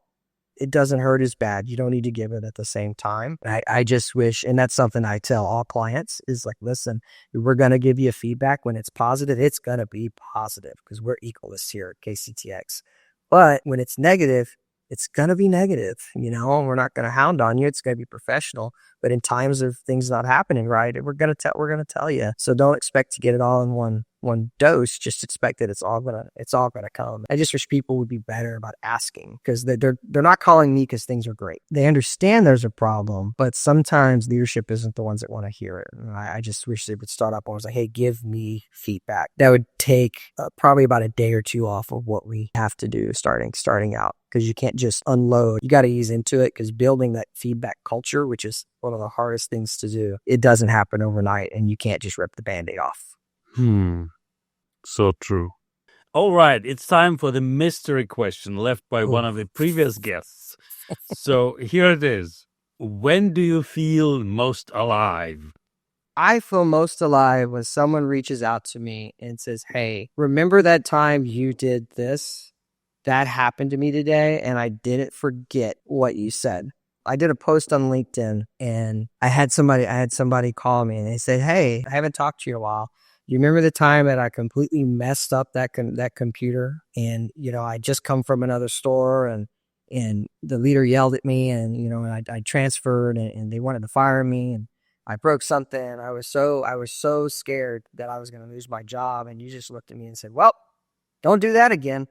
A: it doesn't hurt as bad. You don't need to give it at the same time. I just wish, and that's something I tell all clients, is like, listen, we're going to give you feedback when it's positive. It's going to be positive because we're equalists here at KCTX. But when it's negative, it's going to be negative, and we're not going to hound on you. It's going to be professional. But in times of things not happening right, we're going to tell you. So don't expect to get it all in one dose. Just expect that it's all gonna come. I just wish people would be better about asking, because they're not calling me because things are great. They understand there's a problem, but sometimes leadership isn't the ones that want to hear it. And I just wish they would start up and was like, hey, give me feedback. That would take probably about a day or two off of what we have to do starting out, because you can't just unload. You got to ease into it, because building that feedback culture, which is one of the hardest things to do, it doesn't happen overnight, and you can't just rip the Band-Aid off.
C: So true. All right, it's time for the mystery question left by one of the previous guests. So here it is. When do you feel most alive?
A: I feel most alive when someone reaches out to me and says, hey, remember that time you did this? That happened to me today, and I didn't forget what you said. I did a post on LinkedIn, and I had somebody call me, and they said, hey, I haven't talked to you in a while. You remember the time that I completely messed up that computer, and I just come from another store, and the leader yelled at me, and and I transferred, and they wanted to fire me, and I broke something. I was so scared that I was going to lose my job, and you just looked at me and said, well, don't do that again.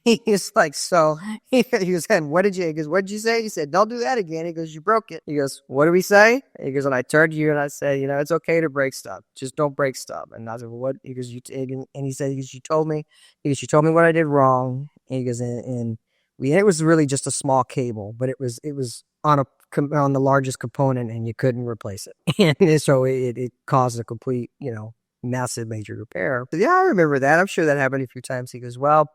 A: He's like, so he goes, and what did you say? He said, don't do that again. He goes, you broke it. He goes, what do we say? He goes, and I turned to you and I said, it's okay to break stuff. Just don't break stuff. And I said, well, what? He goes, and he said, you told me what I did wrong. And he goes, it was really just a small cable, but it was on the largest component, and you couldn't replace it. And so it caused a complete, massive major repair. But yeah, I remember that. I'm sure that happened a few times. He goes, well,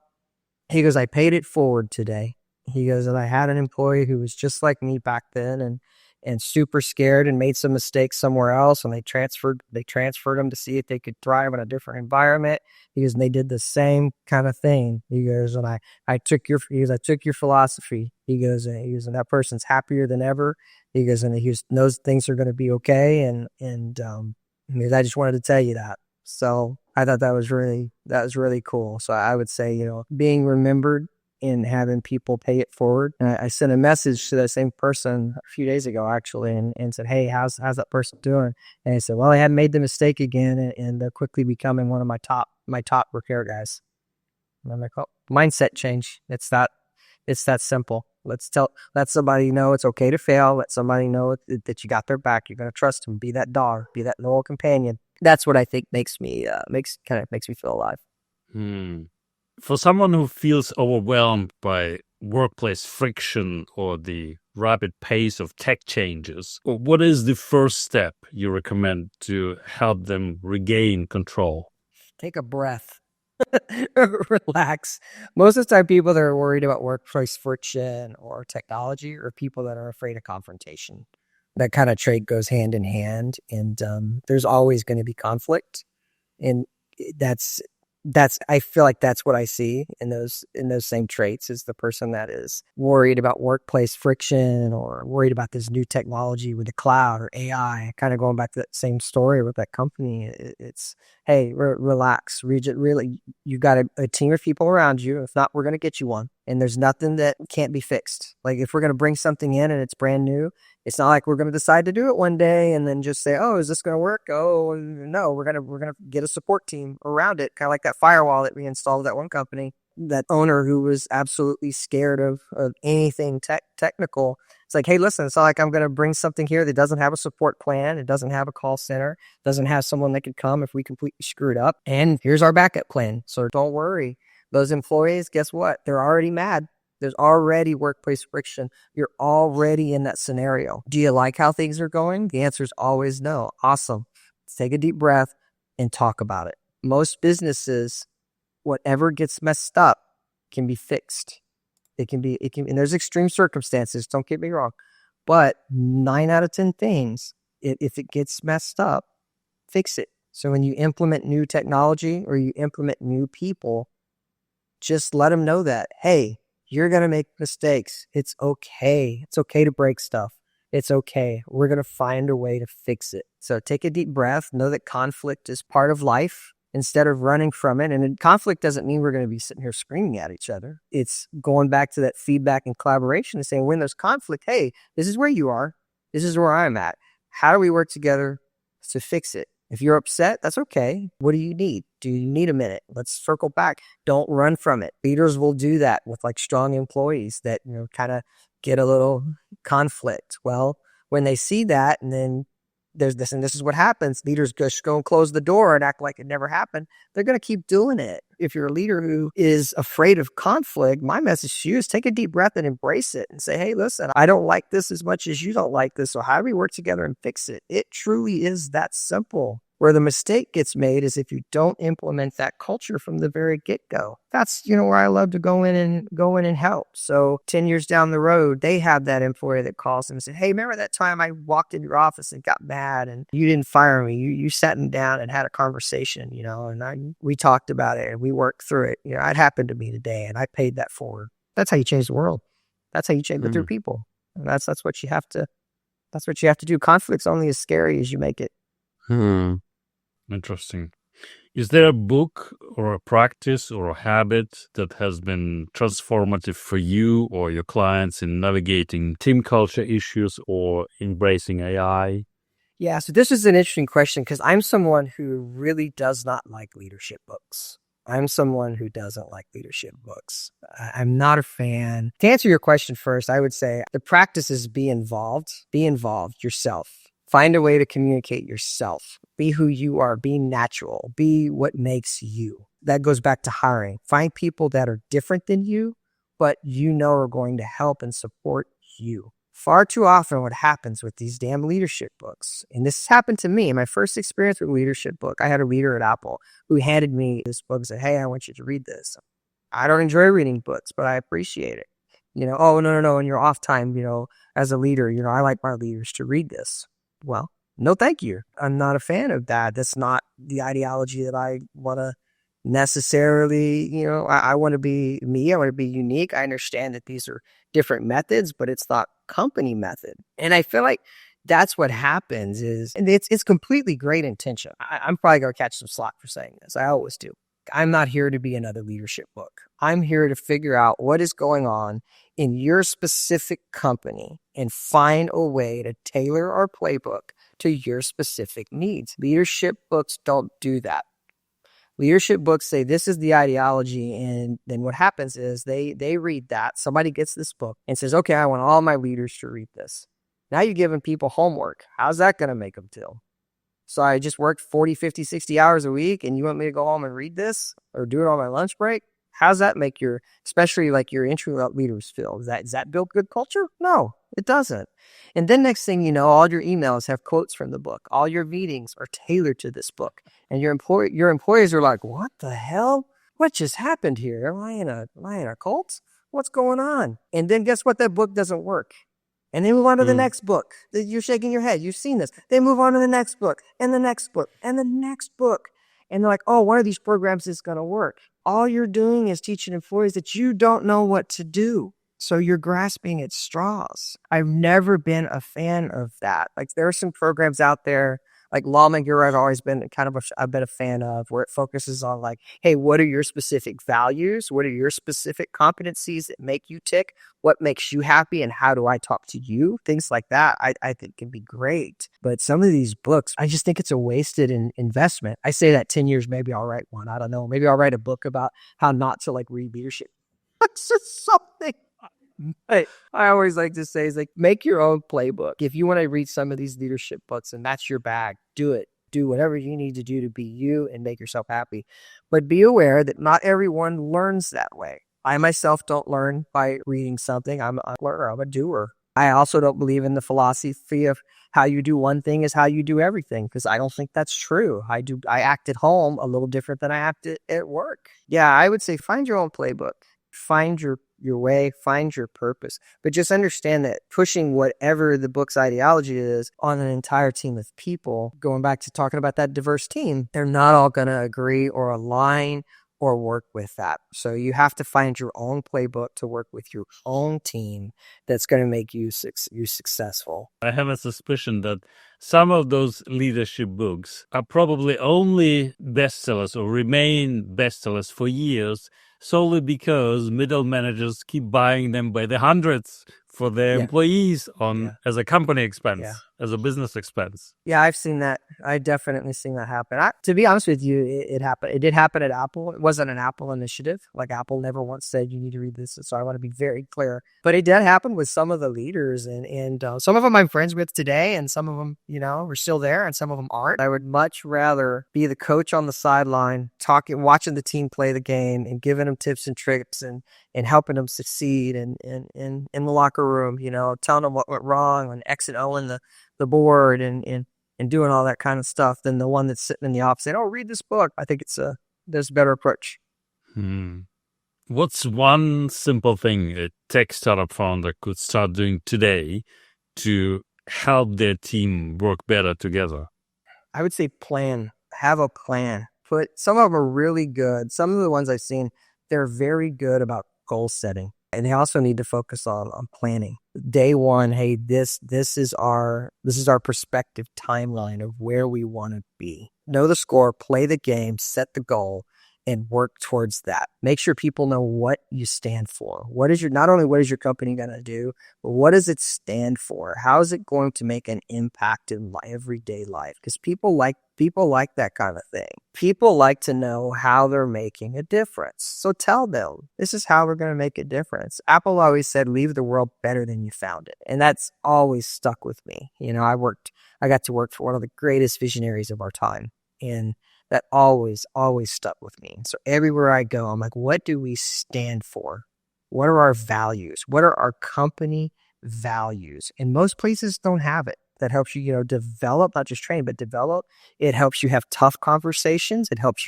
A: I paid it forward today. He goes, and I had an employee who was just like me back then, and super scared and made some mistakes somewhere else, and they transferred him to see if they could thrive in a different environment. He goes, and they did the same kind of thing. He goes, and I took your philosophy. He goes, and that person's happier than ever. He goes, and he knows things are going to be okay. And I just wanted to tell you that. So I thought that was really cool. So I would say, being remembered and having people pay it forward. And I sent a message to that same person a few days ago, actually, and said, hey, how's that person doing? And he said, well, I had made the mistake again, and they're quickly becoming one of my top repair guys. And I'm like, oh, mindset change. It's that simple. Let somebody know it's okay to fail. Let somebody know that you got their back. You're going to trust them. Be that dog. Be that loyal companion. That's what I think makes me feel alive.
C: For someone who feels overwhelmed by workplace friction or the rapid pace of tech changes, what is the first step you recommend to help them regain control?
A: Take a breath. Relax. Most of the time, people that are worried about workplace friction or technology are people that are afraid of confrontation. That kind of trait goes hand in hand, and there's always going to be conflict, and that's I feel like that's what I see in those same traits, is the person that is worried about workplace friction or worried about this new technology with the cloud or AI. Kind of going back to that same story with that company, it's, hey, relax. Really, you got a team of people around you. If not, we're going to get you one. And there's nothing that can't be fixed. Like if we're going to bring something in and it's brand new, it's not like we're going to decide to do it one day and then just say, oh, is this going to work? Oh, no, we're going to get a support team around it. Kind of like that firewall that we installed at one company. That owner who was absolutely scared of anything technical. It's like, hey, listen, it's not like I'm going to bring something here that doesn't have a support plan. It doesn't have a call center, doesn't have someone that could come if we completely screw it up. And here's our backup plan. So don't worry. Those employees, guess what? They're already mad. There's already workplace friction. You're already in that scenario. Do you like how things are going? The answer is always no. Awesome. Let's take a deep breath and talk about it. Most businesses, whatever gets messed up can be fixed. It can, and there's extreme circumstances, don't get me wrong, but 9 out of 10 things, if it gets messed up, fix it. So when you implement new technology or you implement new people, just let them know that, hey, you're going to make mistakes. It's okay. It's okay to break stuff. It's okay. We're going to find a way to fix it. So take a deep breath. Know that conflict is part of life. Instead of running from it. And conflict doesn't mean we're going to be sitting here screaming at each other. It's going back to that feedback and collaboration and saying, when there's conflict, hey, this is where you are. This is where I'm at. How do we work together to fix it? If you're upset, that's okay. What do you need? Do you need a minute? Let's circle back. Don't run from it. Leaders will do that with like strong employees that, kind of get a little conflict. Well, when they see that and then there's this, and this is what happens. Leaders just go and close the door and act like it never happened. They're going to keep doing it. If you're a leader who is afraid of conflict, my message to you is take a deep breath and embrace it and say, hey, listen, I don't like this as much as you don't like this. So how do we work together and fix it? It truly is that simple. Where the mistake gets made is if you don't implement that culture from the very get-go. That's, where I love to go in and help. So 10 years down the road, they have that employee that calls them and said, hey, remember that time I walked in your office and got mad and you didn't fire me. You sat me down and had a conversation, and we talked about it and we worked through it. It happened to me today and I paid that forward. That's how you change the world. That's how you change with your people. And that's what you have to do. Conflict's only as scary as you make it.
C: Interesting. Is there a book or a practice or a habit that has been transformative for you or your clients in navigating team culture issues or embracing AI?
A: Yeah, so this is an interesting question because I'm someone who really does not like leadership books. I'm someone who doesn't like leadership books. I'm not a fan. To answer your question first, I would say the practice is be involved yourself. Find a way to communicate yourself. Be who you are. Be natural. Be what makes you. That goes back to hiring. Find people that are different than you, but are going to help and support you. Far too often what happens with these damn leadership books, and this happened to me, my first experience with a leadership book, I had a leader at Apple who handed me this book and said, hey, I want you to read this. I don't enjoy reading books, but I appreciate it. Oh, no, in your off time, as a leader, I like my leaders to read this. Well, no, thank you. I'm not a fan of that. That's not the ideology that I want to necessarily, I want to be me. I want to be unique. I understand that these are different methods, but it's not company method. And I feel like that's what happens and it's completely great intention. I'm probably going to catch some slack for saying this. I always do. I'm not here to be another leadership book. I'm here to figure out what is going on in your specific company and find a way to tailor our playbook to your specific needs. Leadership books don't do that. Leadership books say this is the ideology, and then what happens is they read that. Somebody gets this book and says, okay, I want all my leaders to read this. Now you're giving people homework. How's that going to make them feel? So I just worked 40, 50, 60 hours a week, and you want me to go home and read this or do it on my lunch break? How's that make especially like your entry leaders feel? Does that build good culture? No, it doesn't. And then next thing you know, all your emails have quotes from the book. All your meetings are tailored to this book. And your employees are like, what the hell? What just happened here? Am I in a cult? What's going on? And then guess what? That book doesn't work. And they move on to the next book. You're shaking your head. You've seen this. They move on to the next book and the next book and the next book. And they're like, oh, one of these programs is going to work. All you're doing is teaching employees that you don't know what to do. So you're grasping at straws. I've never been a fan of that. Like there are some programs out there Like Lawmaker, I've always been I've been a fan of, where it focuses on like, hey, what are your specific values? What are your specific competencies that make you tick? What makes you happy, and how do I talk to you? Things like that, I think can be great. But some of these books, I just think it's a wasted investment. I say that 10 years, maybe I'll write one. I don't know. Maybe I'll write a book about how not to like read leadership books or something. But I always like to say is like, make your own playbook. If you want to read some of these leadership books and that's your bag, do it. Do whatever you need to do to be you and make yourself happy. But be aware that not everyone learns that way. I myself don't learn by reading something. I'm a learner. I'm a doer. I also don't believe in the philosophy of how you do one thing is how you do everything, because I don't think that's true. I act at home a little different than I act at work. Yeah, I would say find your own playbook. Find your way, find your purpose. But just understand that pushing whatever the book's ideology is on an entire team of people, going back to talking about that diverse team, they're not all going to agree or align or work with that. So you have to find your own playbook to work with your own team that's going to make you successful.
C: I have a suspicion that some of those leadership books are probably only bestsellers or remain bestsellers for years, solely because middle managers keep buying them by the hundreds for their employees as a company expense, as a business expense.
A: Yeah, I've seen that. I definitely seen that happen. To be honest with you, it happened. It did happen at Apple. It wasn't an Apple initiative. Like Apple never once said you need to read this. So I want to be very clear. But it did happen with some of the leaders, and some of them I'm friends with today, and some of them, are still there, and some of them aren't. I would much rather be the coach on the sideline, watching the team play the game, and giving them tips and tricks, and helping them succeed, and in the locker room, telling them what went wrong, and X and O in the board, and doing all that kind of stuff, than the one that's sitting in the office saying, "Oh, read this book." I think there's a better approach.
C: What's one simple thing a tech startup founder could start doing today to help their team work better together?
A: I would say plan. Have a plan. Some of them are really good. Some of the ones I've seen, they're very good about goal setting. And they also need to focus on planning. Day one, hey, this is our perspective timeline of where we want to be. Know the score, play the game, set the goal, and work towards that. Make sure people know what you stand for. Not only what is your company going to do, but what does it stand for? How is it going to make an impact in everyday life? Because people like that kind of thing. People like to know how they're making a difference. So tell them, this is how we're going to make a difference. Apple always said, leave the world better than you found it. And that's always stuck with me. I got to work for one of the greatest visionaries of our time. And that always stuck with me. So everywhere I go, I'm like, what do we stand for? What are our values? What are our company values? And most places don't have it. That helps you, develop, not just train, but develop. It helps you have tough conversations. It helps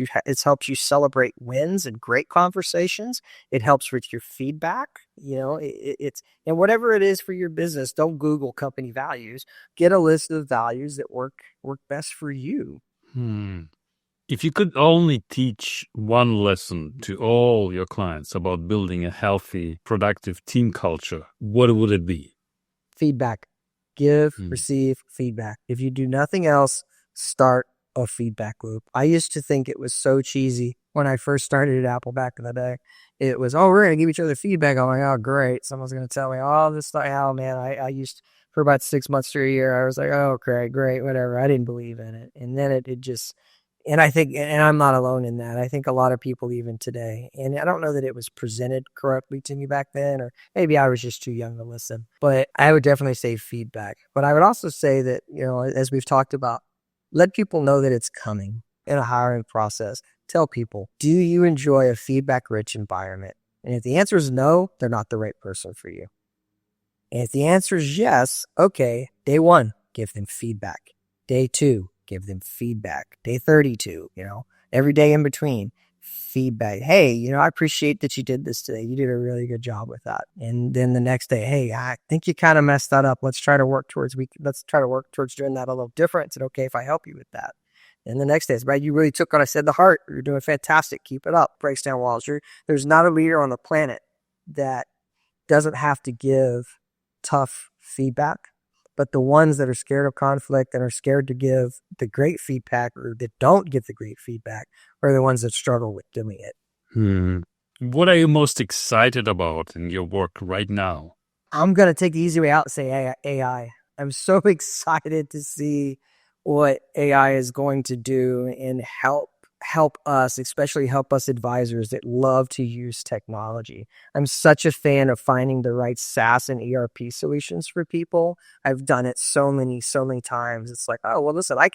A: you celebrate wins and great conversations. It helps with your feedback. And whatever it is for your business, don't Google company values. Get a list of values that work best for you.
C: If you could only teach one lesson to all your clients about building a healthy, productive team culture, what would it be?
A: Feedback. Give, receive feedback. If you do nothing else, start a feedback loop. I used to think it was so cheesy when I first started at Apple back in the day. It was, we're going to give each other feedback. I'm like, oh, great. Someone's going to tell me, this stuff. Oh, man, I used for about 6 months to a year. I was like, oh, great, whatever. I didn't believe in it. And then it just... And I think, and I'm not alone in that. I think a lot of people even today, and I don't know that it was presented correctly to me back then, or maybe I was just too young to listen, but I would definitely say feedback. But I would also say that, as we've talked about, let people know that it's coming in a hiring process. Tell people, do you enjoy a feedback-rich environment? And if the answer is no, they're not the right person for you. And if the answer is yes, okay, day 1, give them feedback. Day 2, give them feedback. Day 32, every day in between, feedback. Hey, I appreciate that you did this today. You did a really good job with that. And then the next day, hey, I think you kind of messed that up. Let's try to work towards doing that a little different. Is it okay if I help you with that? And the next day, it's right. You really took what I said to heart. You're doing fantastic. Keep it up. Breaks down walls. There's not a leader on the planet that doesn't have to give tough feedback, But the ones that are scared of conflict and are scared to give the great feedback or that don't give the great feedback are the ones that struggle with doing it.
C: What are you most excited about in your work right now?
A: I'm going to take the easy way out and say AI. I'm so excited to see what AI is going to do and help us, especially help us advisors that love to use technology. I'm such a fan of finding the right SaaS and ERP solutions for people. I've done it so many times. It's like, oh, well, listen, I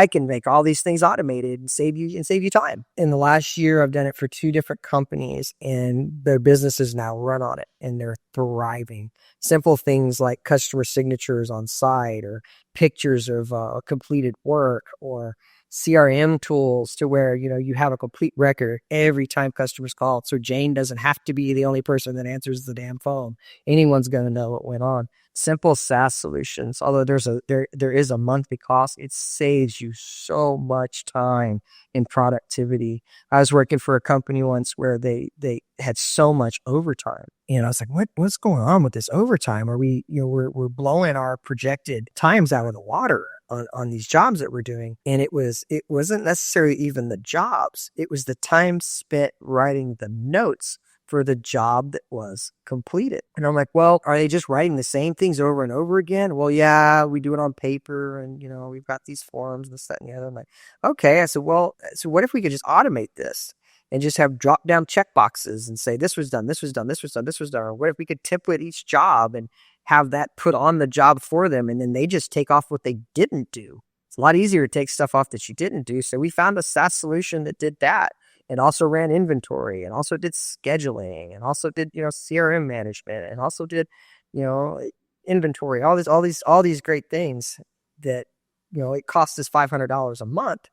A: can make all these things automated and save you time. In the last year, I've done it for 2 different companies, and their businesses now run on it and they're thriving. Simple things like customer signatures on site or pictures of completed work, or CRM tools to where, you have a complete record every time customers call. So Jane doesn't have to be the only person that answers the damn phone. Anyone's going to know what went on. Simple SaaS solutions, although there is a monthly cost, it saves you so much time in productivity. I was working for a company once where they had so much overtime, and I was like, what's going on with this overtime? Are we, we're blowing our projected times out of the water on these jobs that we're doing. And it wasn't necessarily even the jobs. It was the time spent writing the notes for the job that was completed. And I'm like, well, are they just writing the same things over and over again? Well, yeah, we do it on paper, and, we've got these forms, this, that, and the other. I'm like, okay. I said, well, so what if we could just automate this and just have drop down check boxes and say, this was done, this was done, this was done, this was done. Or what if we could template each job and have that put on the job for them, and then they just take off what they didn't do? It's a lot easier to take stuff off that you didn't do. So we found a SaaS solution that did that, and also ran inventory, and also did scheduling, and also did, CRM management, and also did, inventory, all these great things that, it cost us $500 a month,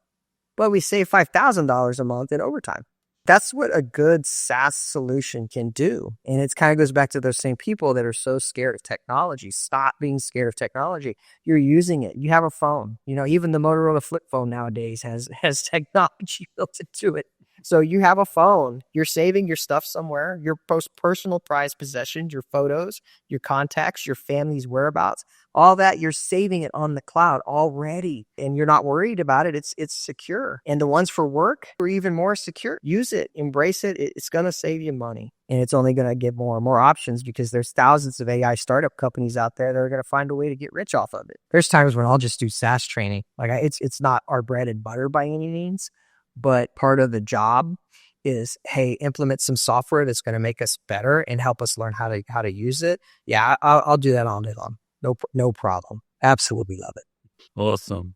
A: but we save $5,000 a month in overtime. That's what a good SaaS solution can do. And it kind of goes back to those same people that are so scared of technology. Stop being scared of technology. You're using it. You have a phone. Even the Motorola flip phone nowadays has technology built into it. So you have a phone. You're saving your stuff somewhere, your personal prized possessions, your photos, your contacts, your family's whereabouts, all that. You're saving it on the cloud already, and you're not worried about it. It's secure. And the ones for work are even more secure. Use it, embrace it. It's going to save you money, and it's only going to give more and more options, because there's thousands of AI startup companies out there that are going to find a way to get rich off of it. There's times when I'll just do SaaS training. Like it's not our bread and butter by any means, but part of the job is, hey, implement some software that's going to make us better and help us learn how to use it. Yeah, I'll do that all day long. No problem. Absolutely love it.
C: Awesome.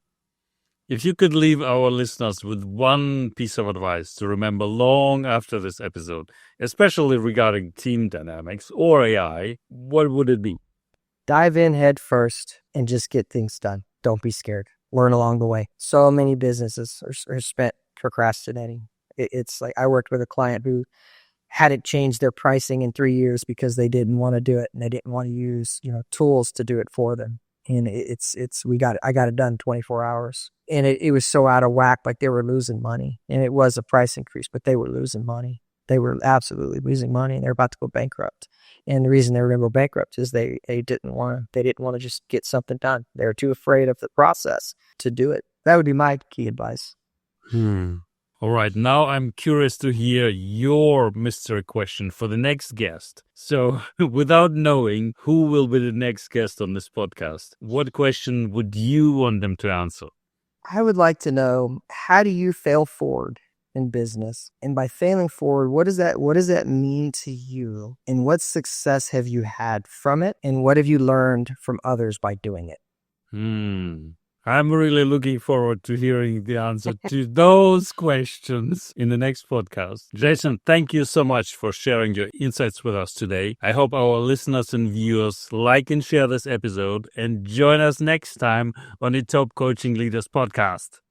C: If you could leave our listeners with one piece of advice to remember long after this episode, especially regarding team dynamics or AI, what would it be?
A: Dive in head first and just get things done. Don't be scared. Learn along the way. So many businesses are spent procrastinating. It's like, I worked with a client who hadn't changed their pricing in 3 years because they didn't want to do it, and they didn't want to use tools to do it for them. And I got it done in 24 hours, and it was so out of whack, like they were losing money. And it was a price increase, but they were losing money. They were absolutely losing money, and they're about to go bankrupt. And the reason they were going to go bankrupt is they didn't want to just get something done. They were too afraid of the process to do it. That would be my key advice.
C: All right, now I'm curious to hear your mystery question for the next guest. So, without knowing who will be the next guest on this podcast, what question would you want them to answer?
A: I would like to know, how do you fail forward in business? And by failing forward, what does that mean to you? And what success have you had from it? And what have you learned from others by doing it?
C: I'm really looking forward to hearing the answer to those questions in the next podcast. Jason, thank you so much for sharing your insights with us today. I hope our listeners and viewers like and share this episode, and join us next time on the Top Coaching Leaders podcast.